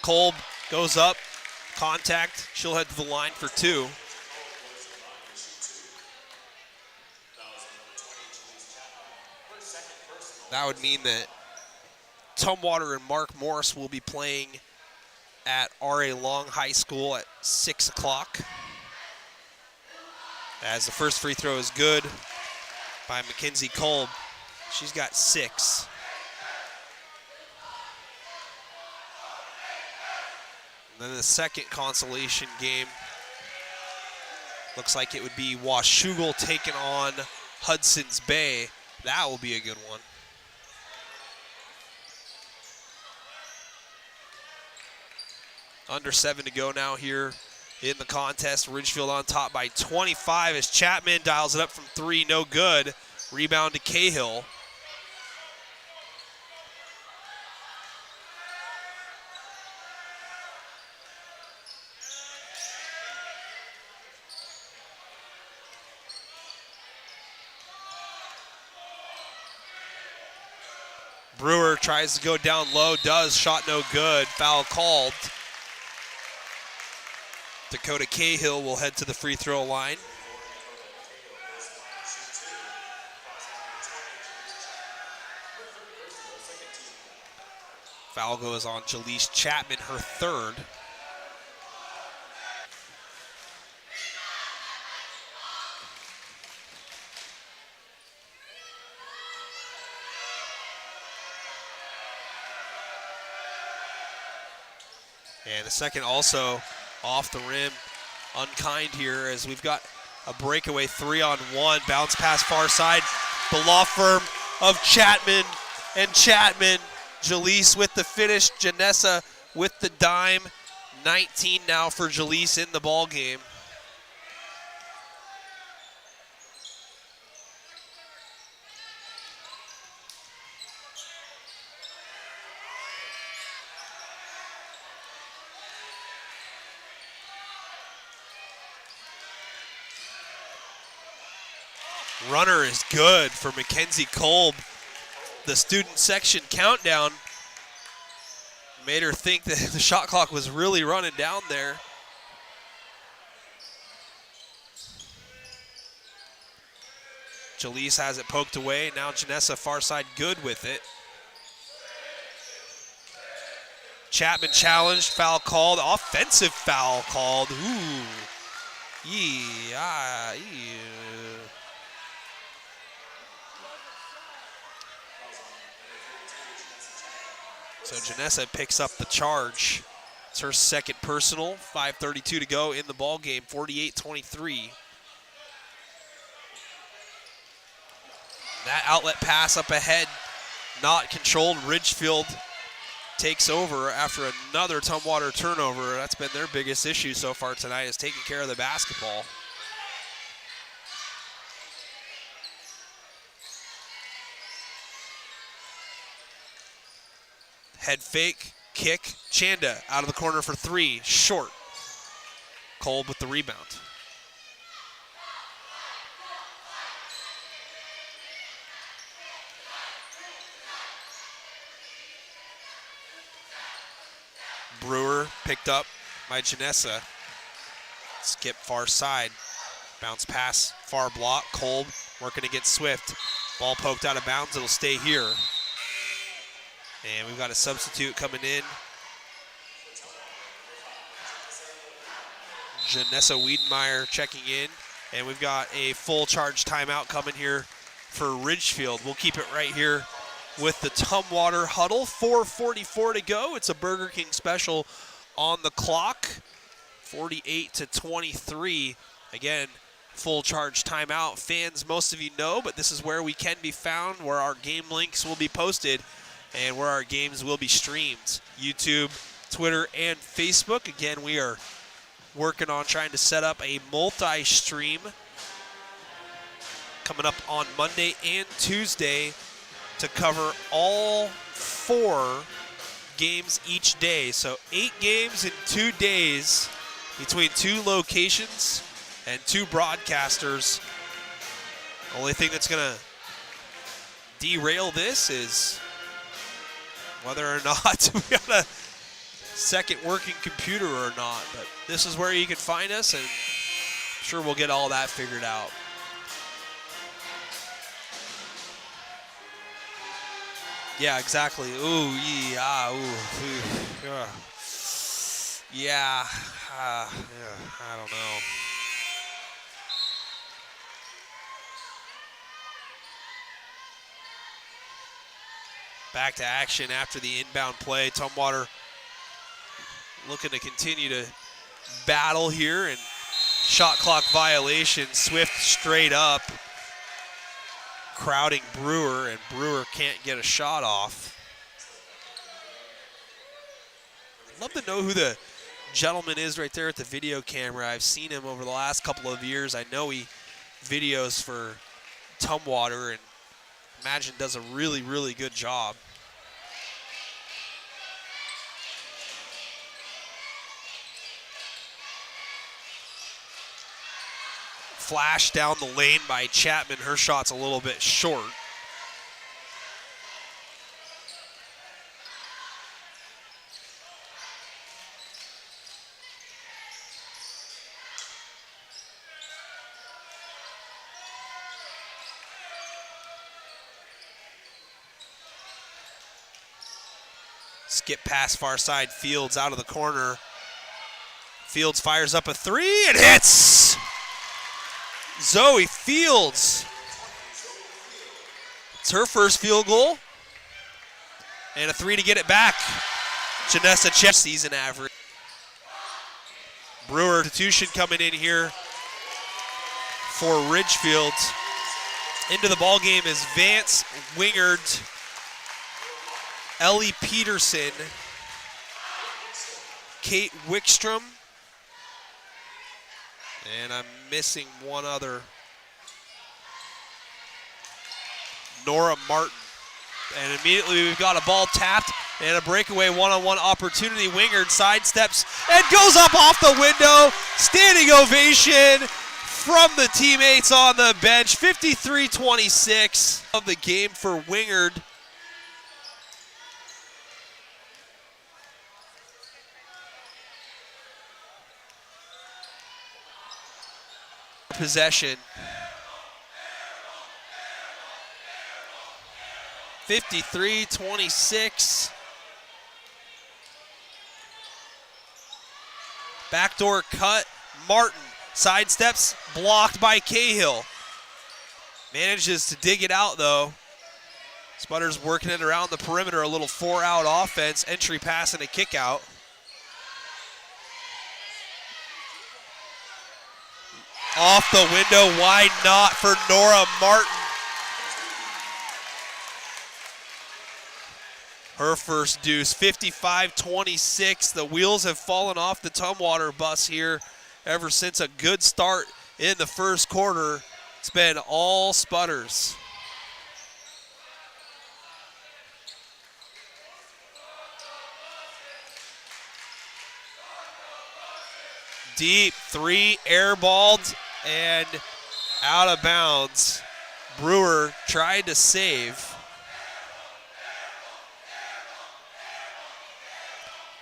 Kolb goes up, contact. She'll head to the line for two. That would mean that Tumwater and Mark Morris will be playing at R.A. Long High School at 6 o'clock. As the first free throw is good by Mackenzie Kolb. She's got 6. And then the second consolation game looks like it would be Washougal taking on Hudson's Bay. That will be a good one. Under 7 to go now here in the contest. Ridgefield on top by 25 as Chapman dials it up from 3, no good. Rebound to Cahill. Brewer tries to go down low, does, shot no good, foul called. Dakota Cahill will head to the free throw line. Foul goes on Jaleese Chapman, her third. And the second also off the rim, unkind here as we've got a breakaway 3-on-1, bounce pass far side. The law firm of Chapman and Chapman. Jaleese with the finish, Janessa with the dime. 19 now for Jaleese in the ball game. Runner is good for Mackenzie Kolb. The student section countdown made her think that the shot clock was really running down there. Jaleese has it poked away. Now Janessa far side good with it. Chapman challenged, foul called, offensive foul called. Ooh. Yeah. So Janessa picks up the charge. It's her second personal. 5:32 to go in the ball game. 48-23. That outlet pass up ahead, not controlled. Ridgefield takes over after another Tumwater turnover. That's been their biggest issue so far tonight, is taking care of the basketball. Head fake, kick, Chanda out of the corner for three, short. Kolb with the rebound. Brewer picked up by Janessa. Skip far side. Bounce pass, far block. Kolb working against Swift. Ball poked out of bounds. It'll stay here. And we've got a substitute coming in. Janessa Wiedenmeyer checking in. And we've got a full charge timeout coming here for Ridgefield. We'll keep it right here with the Tumwater huddle. 4:44 to go. It's a Burger King special on the clock. 48-23. Again, full charge timeout. Fans, most of you know, but this is where we can be found, where our game links will be posted and where our games will be streamed. YouTube, Twitter, and Facebook. Again, we are working on trying to set up a multi-stream coming up on Monday and Tuesday to cover all 4 games each day. So 8 games in 2 days between 2 locations and 2 broadcasters. Only thing that's going to derail this is whether or not we got a second working computer or not. But this is where you can find us, and I'm sure we'll get all that figured out. Yeah, exactly. Ooh, yeah, ooh, yeah. I don't know. Back to action after the inbound play. Tumwater looking to continue to battle here, and shot clock violation. Swift straight up, crowding Brewer, and Brewer can't get a shot off. I'd love to know who the gentleman is right there at the video camera. I've seen him over the last couple of years. I know he videos for Tumwater, and imagine does a really, really good job. Flash down the lane by Chapman. Her shot's a little bit short. Skip pass far side. Fields out of the corner. Fields fires up a three and hits! Zoe Fields. It's her first field goal. And a three to get it back. Janessa check season average. Brewer Tatushin coming in here for Ridgefield. Into the ball game is Vance Wingard, Ellie Peterson, Kate Wickstrom, and I'm missing one other. Nora Martin. And immediately we've got a ball tapped and a breakaway one-on-one opportunity. Wingard sidesteps and goes up off the window. Standing ovation from the teammates on the bench. 53-26 of the game for Wingard. Possession. 53-26. Backdoor cut. Martin sidesteps, blocked by Cahill. Manages to dig it out though. Spudders working it around the perimeter, a little 4-out offense, entry pass and a kick out. Off the window, why not for Nora Martin? Her first deuce, 55-26. The wheels have fallen off the Tumwater bus here ever since a good start in the first quarter. It's been all Spudders. Deep three, airballed and out of bounds. Brewer tried to save.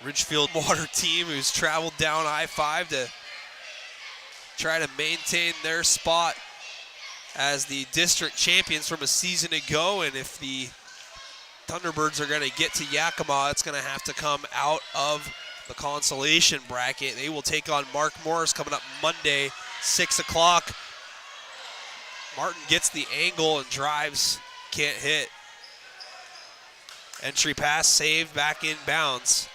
Ridgefield Water team who's traveled down I-5 to try to maintain their spot as the district champions from a season ago. And if the Thunderbirds are going to get to Yakima, it's going to have to come out of the consolation bracket. They will take on Mark Morris coming up Monday, 6 o'clock. Martin gets the angle and drives, can't hit. Entry pass saved, back in bounds.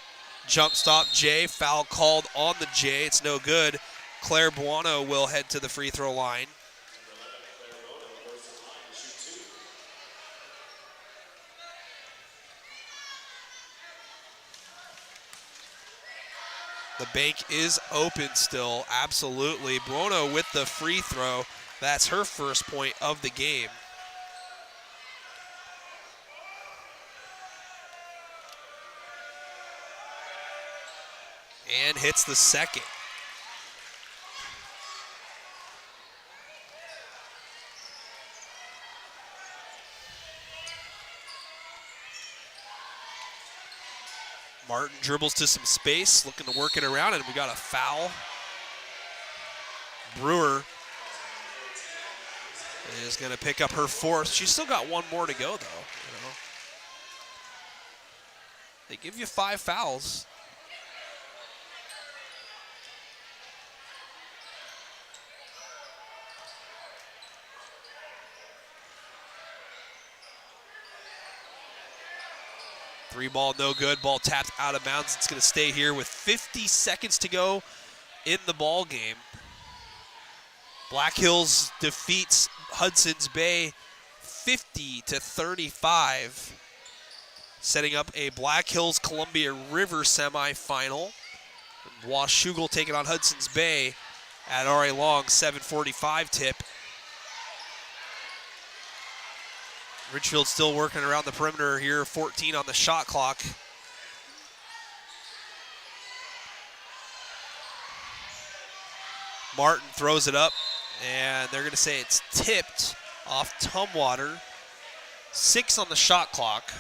Jump stop J, foul called on the J, it's no good. Claire Buono will head to the free throw line. The bank is open still, absolutely. Buono with the free throw. That's her first point of the game. And hits the second. Martin dribbles to some space, looking to work it around, and we got a foul. Brewer is going to pick up her fourth. She's still got one more to go, though. You know, they give you 5 fouls. Three ball, no good. Ball tapped out of bounds. It's going to stay here with 50 seconds to go in the ball game. Black Hills defeats Hudson's Bay 50-35, setting up a Black Hills Columbia River semifinal. Washougal taking on Hudson's Bay at R.A. Long, 7:45 tip. Ridgefield still working around the perimeter here, 14 on the shot clock. Martin throws it up, and they're going to say it's tipped off Tumwater. 6 on the shot clock.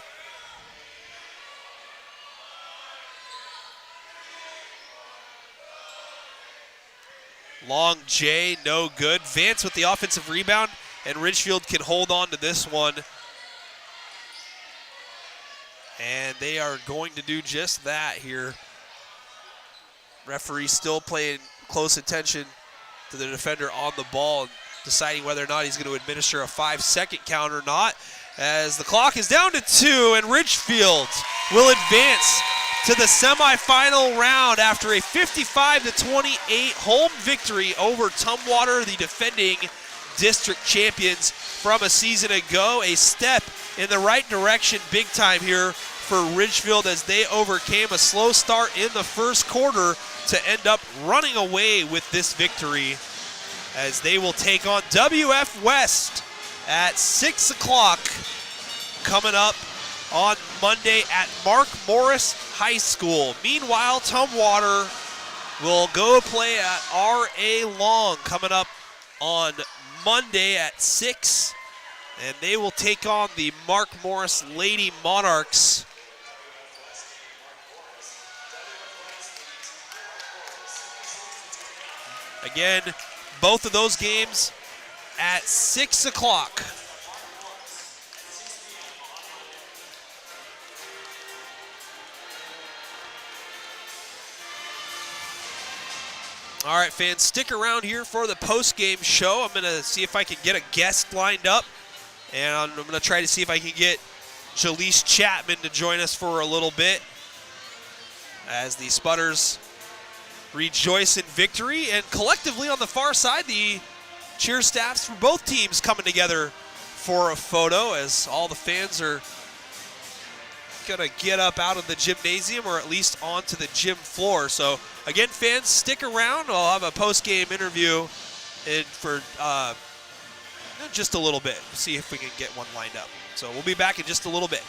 Long J, no good. Vance with the offensive rebound, and Ridgefield can hold on to this one. And they are going to do just that here. Referee still paying close attention to the defender on the ball and deciding whether or not he's going to administer a 5-second count or not, as the clock is down to 2, and Ridgefield will advance to the semifinal round after a 55-28 home victory over Tumwater, the defending district champions from a season ago. A step in the right direction big time here for Ridgefield as they overcame a slow start in the first quarter to end up running away with this victory, as they will take on WF West at 6 o'clock coming up on Monday at Mark Morris High School. Meanwhile, Tumwater will go play at R.A. Long coming up on Monday at 6, and they will take on the Mark Morris Lady Monarchs. Again, both of those games at 6 o'clock. All right, fans, stick around here for the post-game show. I'm going to see if I can get a guest lined up, and I'm going to try to see if I can get Jaleese Chapman to join us for a little bit as the Spudders rejoice in victory. And collectively on the far side, the cheer staffs for both teams coming together for a photo as all the fans are going to get up out of the gymnasium or at least onto the gym floor. So again, fans, stick around. I'll have a post-game interview for just a little bit. See if we can get one lined up. So we'll be back in just a little bit.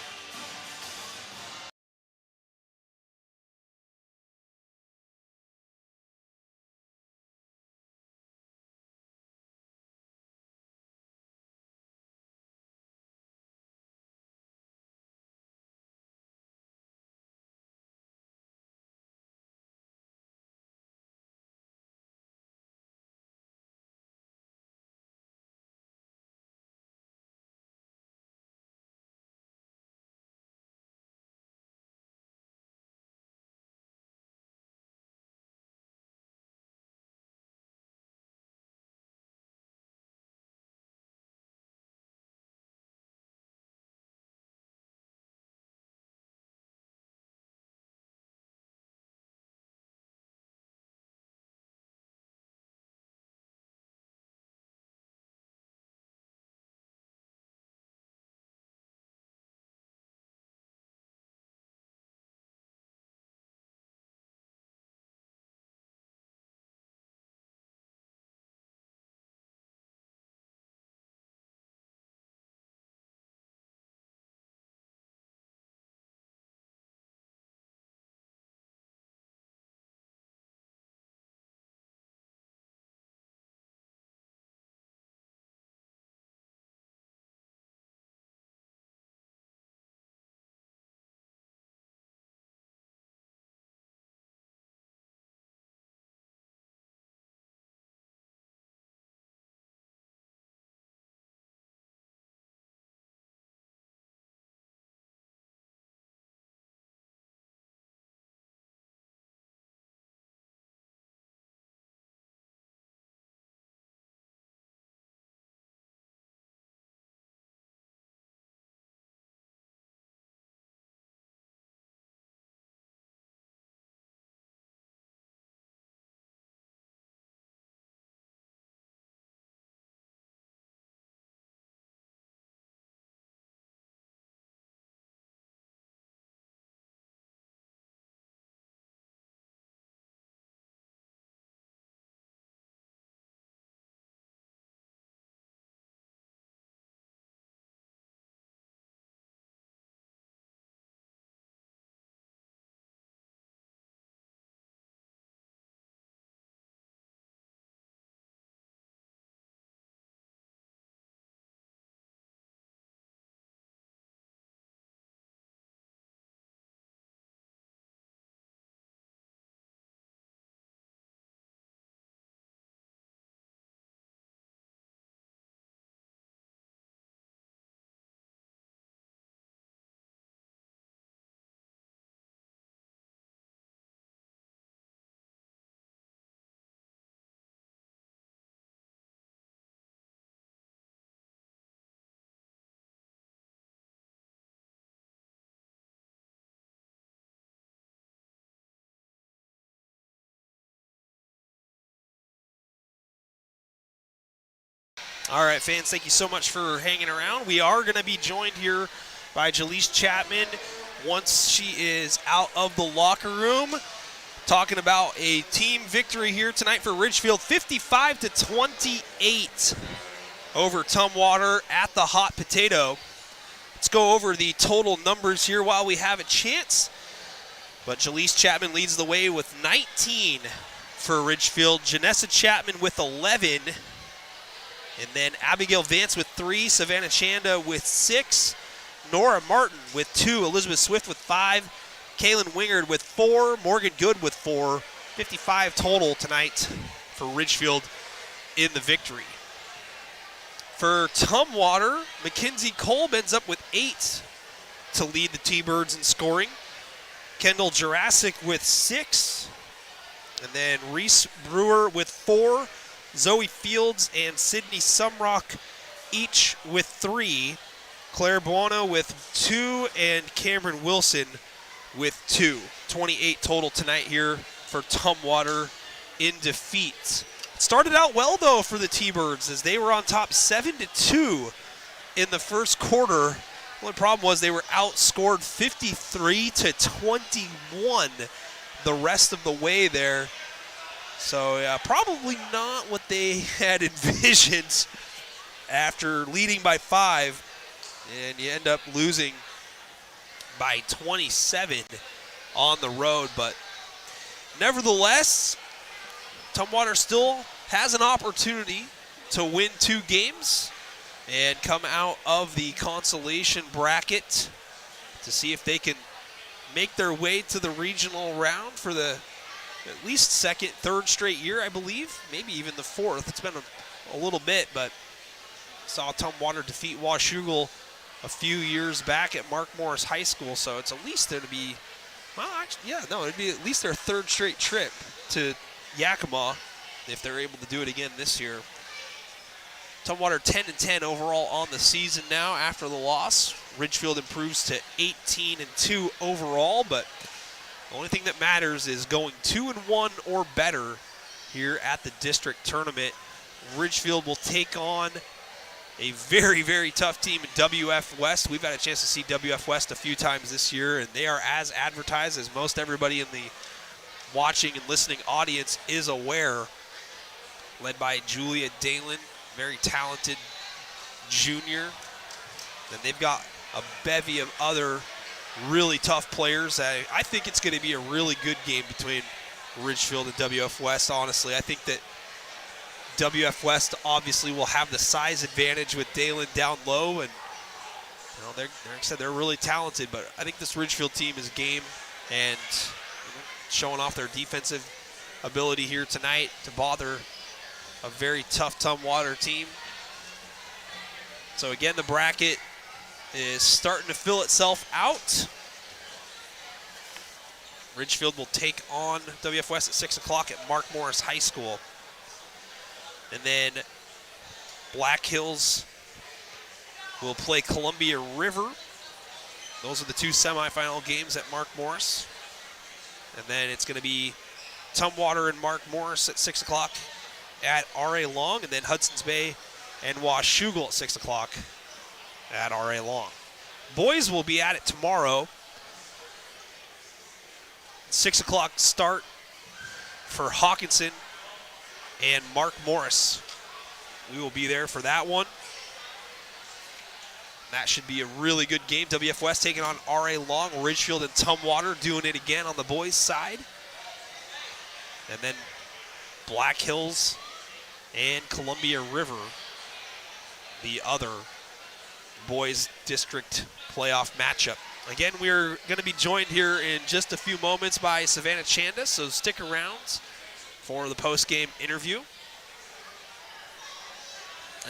All right, fans, thank you so much for hanging around. We are going to be joined here by Jaleese Chapman once she is out of the locker room, talking about a team victory here tonight for Ridgefield, 55-28 over Tumwater at the Hot Potato. Let's go over the total numbers here while we have a chance. But Jaleese Chapman leads the way with 19 for Ridgefield. Janessa Chapman with 11. And then Abigail Vance with 3, Savannah Chanda with 6, Nora Martin with 2, Elizabeth Swift with 5, Kaylin Wingard with 4, Morgan Good with 4, 55 total tonight for Ridgefield in the victory. For Tumwater, Mackenzie Kolb ends up with 8 to lead the T-Birds in scoring. Kendall Jurassic with 6, And then Reese Brewer with 4, Zoe Fields and Sydney Sumrock each with 3, Claire Buono with 2, and Cameron Wilson with 2. 28 total tonight here for Tumwater in defeat. It started out well, though, for the T-Birds as they were on top 7-2 in the first quarter. The only problem was they were outscored 53-21 the rest of the way there. So yeah, probably not what they had envisioned after leading by 5, and you end up losing by 27 on the road. But nevertheless, Tumwater still has an opportunity to win 2 games and come out of the consolation bracket to see if they can make their way to the regional round for the at least second, third straight year, I believe, maybe even the 4th. It's been a little bit, but saw Tumwater defeat Washougal a few years back at Mark Morris High School, so it's at least going to be, well, actually, yeah, no, it'd be at least their 3rd straight trip to Yakima if they're able to do it again this year. Tumwater 10-10 overall on the season now after the loss. Ridgefield improves to 18-2 overall, but the only thing that matters is going 2-1 or better here at the district tournament. Ridgefield will take on a very, very tough team in WF West. We've had a chance to see WF West a few times this year, and they are as advertised as most everybody in the watching and listening audience is aware. Led by Julia Dalen, very talented junior. And they've got a bevy of other really tough players. I think it's going to be a really good game between Ridgefield and WF West, honestly. I think that WF West obviously will have the size advantage with Dalen down low, and they're really talented, but I think this Ridgefield team is game and showing off their defensive ability here tonight to bother a very tough Tumwater team. So again, the bracket is starting to fill itself out. Ridgefield will take on WF West at 6 o'clock at Mark Morris High School. And then Black Hills will play Columbia River. Those are the 2 semifinal games at Mark Morris. And then it's going to be Tumwater and Mark Morris at 6 o'clock at R.A. Long, and then Hudson's Bay and Washougal at 6 o'clock at R.A. Long. Boys will be at it tomorrow. 6 o'clock start for Hawkinson and Mark Morris. We will be there for that one. That should be a really good game. WF West taking on R.A. Long, Ridgefield and Tumwater doing it again on the boys' side. And then Black Hills and Columbia River, the other boys district playoff matchup. Again, we're going to be joined here in just a few moments by Savannah Chanda, so stick around for the post-game interview.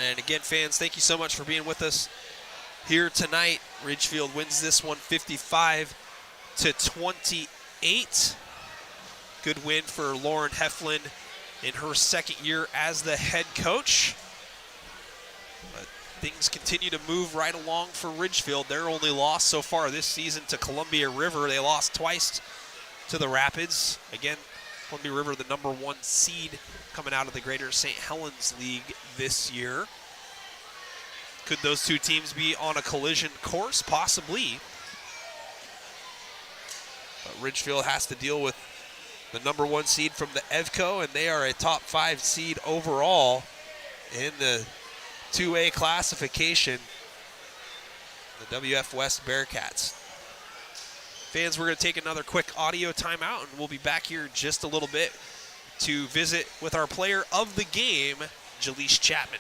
And again, fans, thank you so much for being with us here tonight. Ridgefield wins this one 55-28. Good win for Lauren Heflin in her second year as the head coach. But things continue to move right along for Ridgefield. Their only loss so far this season to Columbia River. They lost twice to the Rapids. Again, Columbia River, the #1 seed coming out of the Greater St. Helens League this year. Could those 2 teams be on a collision course? Possibly. But Ridgefield has to deal with the #1 seed from the EVCO, and they are a top 5 seed overall in the 2A classification, the WF West Bearcats. Fans, we're going to take another quick audio timeout, and we'll be back here in just a little bit to visit with our player of the game, Jaleese Chapman.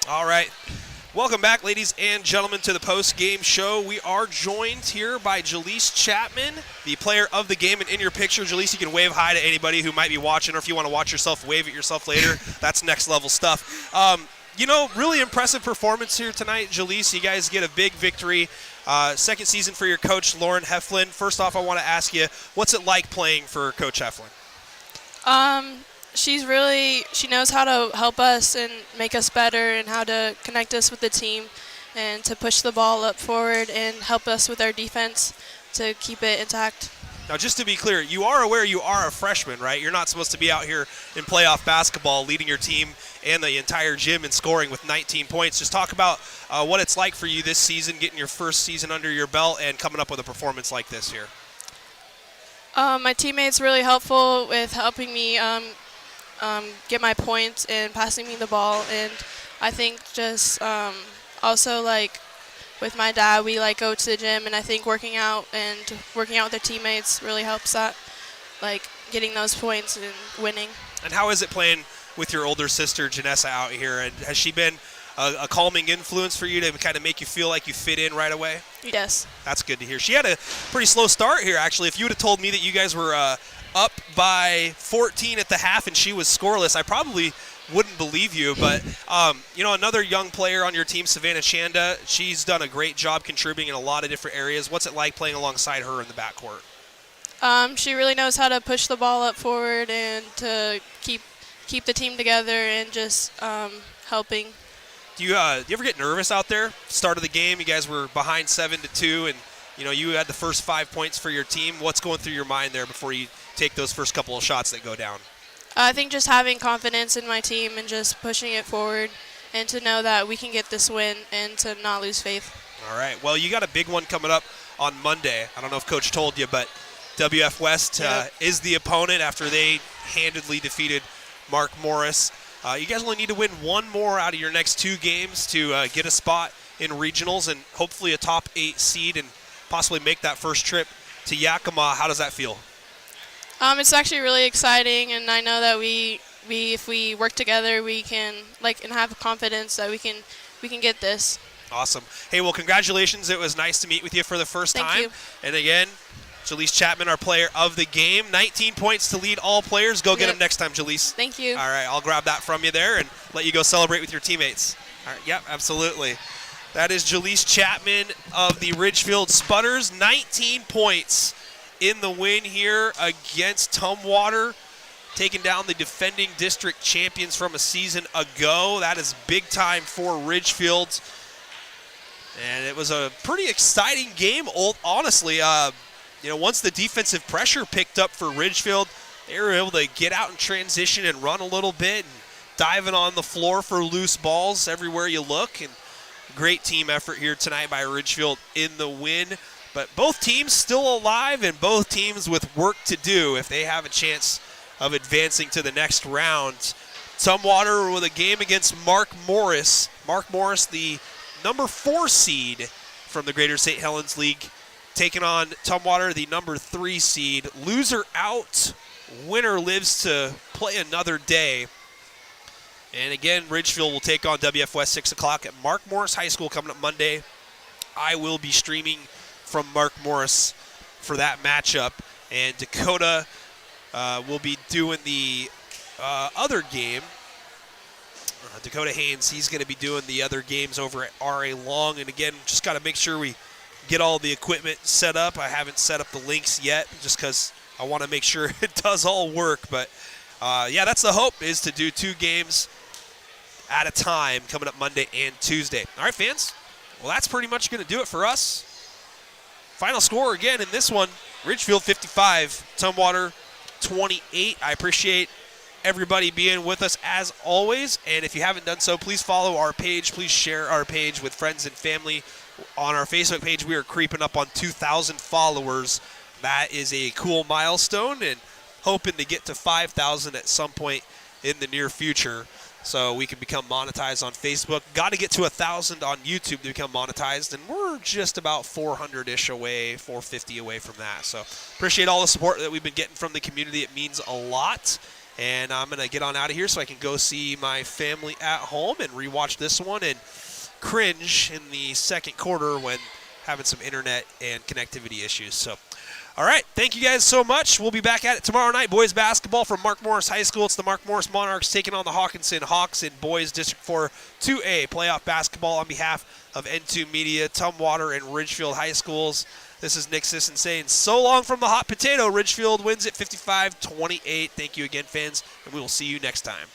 All right. Welcome back, ladies and gentlemen, to the post-game show. We are joined here by Jaleese Chapman, the player of the game. And in your picture, Jaleese, you can wave hi to anybody who might be watching, or if you want to watch yourself, wave at yourself later. That's next-level stuff. Really impressive performance here tonight, Jaleese. You guys get a big victory. Second season for your coach, Lauren Heflin. First off, I want to ask you, what's it like playing for Coach Heflin? She knows how to help us and make us better and how to connect us with the team and to push the ball up forward and help us with our defense to keep it intact. Now, just to be clear, you are aware you are a freshman, right? You're not supposed to be out here in playoff basketball leading your team and the entire gym in scoring with 19 points. Just talk about what it's like for you this season, getting your first season under your belt and coming up with a performance like this here. My teammates really helpful with helping me get my points and passing me the ball. And I think just also like with my dad, we like go to the gym, and I think working out with their teammates really helps that, like getting those points and winning. And how is it playing with your older sister, Janessa, out here? And has she been a calming influence for you to kind of make you feel like you fit in right away? Yes. That's good to hear. She had a pretty slow start here, actually. If you would have told me that you guys were up by 14 at the half and she was scoreless, I probably wouldn't believe you. But, another young player on your team, Savannah Chanda, she's done a great job contributing in a lot of different areas. What's it like playing alongside her in the backcourt? She really knows how to push the ball up forward and to keep the team together and just helping. Do you ever get nervous out there? Start of the game, you guys were behind 7-2, and you had the first 5 points for your team. What's going through your mind there before you take those first couple of shots that go down? I think just having confidence in my team and just pushing it forward and to know that we can get this win and to not lose faith. All right. Well, you got a big one coming up on Monday. I don't know if Coach told you, but WF West is the opponent after they handedly defeated Mark Morris. You guys only need to win one more out of your next 2 games to get a spot in regionals and hopefully a top 8 seed and possibly make that first trip to Yakima. How does that feel? It's actually really exciting, and I know that if we work together, we can and have confidence that we can get this. Awesome. Hey, well, congratulations. It was nice to meet with you for the first time. Thank you. And again, Jaleese Chapman, our player of the game. 19 points to lead all players. Go get them next time, Jaleese. Thank you. All right, I'll grab that from you there and let you go celebrate with your teammates. All right, yep, absolutely. That is Jaleese Chapman of the Ridgefield Spudders. 19 points in the win here against Tumwater, taking down the defending district champions from a season ago. That is big time for Ridgefield. And it was a pretty exciting game, honestly. Once the defensive pressure picked up for Ridgefield, they were able to get out in transition and run a little bit, and diving on the floor for loose balls everywhere you look. And great team effort here tonight by Ridgefield in the win. But both teams still alive and both teams with work to do if they have a chance of advancing to the next round. Tumwater with a game against Mark Morris. Mark Morris, the number 4 seed from the Greater St. Helens League, taking on Tumwater, the number 3 seed. Loser out, winner lives to play another day. And again, Ridgefield will take on WF West 6 o'clock at Mark Morris High School coming up Monday. I will be streaming from Mark Morris for that matchup. And Dakota will be doing the other game. Dakota Haynes, he's going to be doing the other games over at R.A. Long. And again, just got to make sure we get all the equipment set up. I haven't set up the links yet just because I want to make sure it does all work. But, that's the hope, is to do 2 games at a time coming up Monday and Tuesday. All right, fans. Well, that's pretty much going to do it for us. Final score again in this one, Ridgefield 55, Tumwater 28. I appreciate everybody being with us as always. And if you haven't done so, please follow our page. Please share our page with friends and family. On our Facebook page, we are creeping up on 2,000 followers. That is a cool milestone, and hoping to get to 5,000 at some point in the near future so we can become monetized on Facebook. Got to get to 1,000 on YouTube to become monetized, and we're just about 400-ish away, 450 away from that. So appreciate all the support that we've been getting from the community. It means a lot. And I'm going to get on out of here so I can go see my family at home and rewatch this one and cringe in the second quarter when having some internet and connectivity issues. So, all right, thank you guys so much. We'll be back at it tomorrow night. Boys basketball from Mark Morris High School. It's the Mark Morris Monarchs taking on the Hawkinson Hawks in Boys District 4 2A playoff basketball on behalf of N2 Media, Tumwater, and Ridgefield High Schools. This is Nick Sisson saying so long from the hot potato. Ridgefield wins it 55-28. Thank you again, fans, and we will see you next time.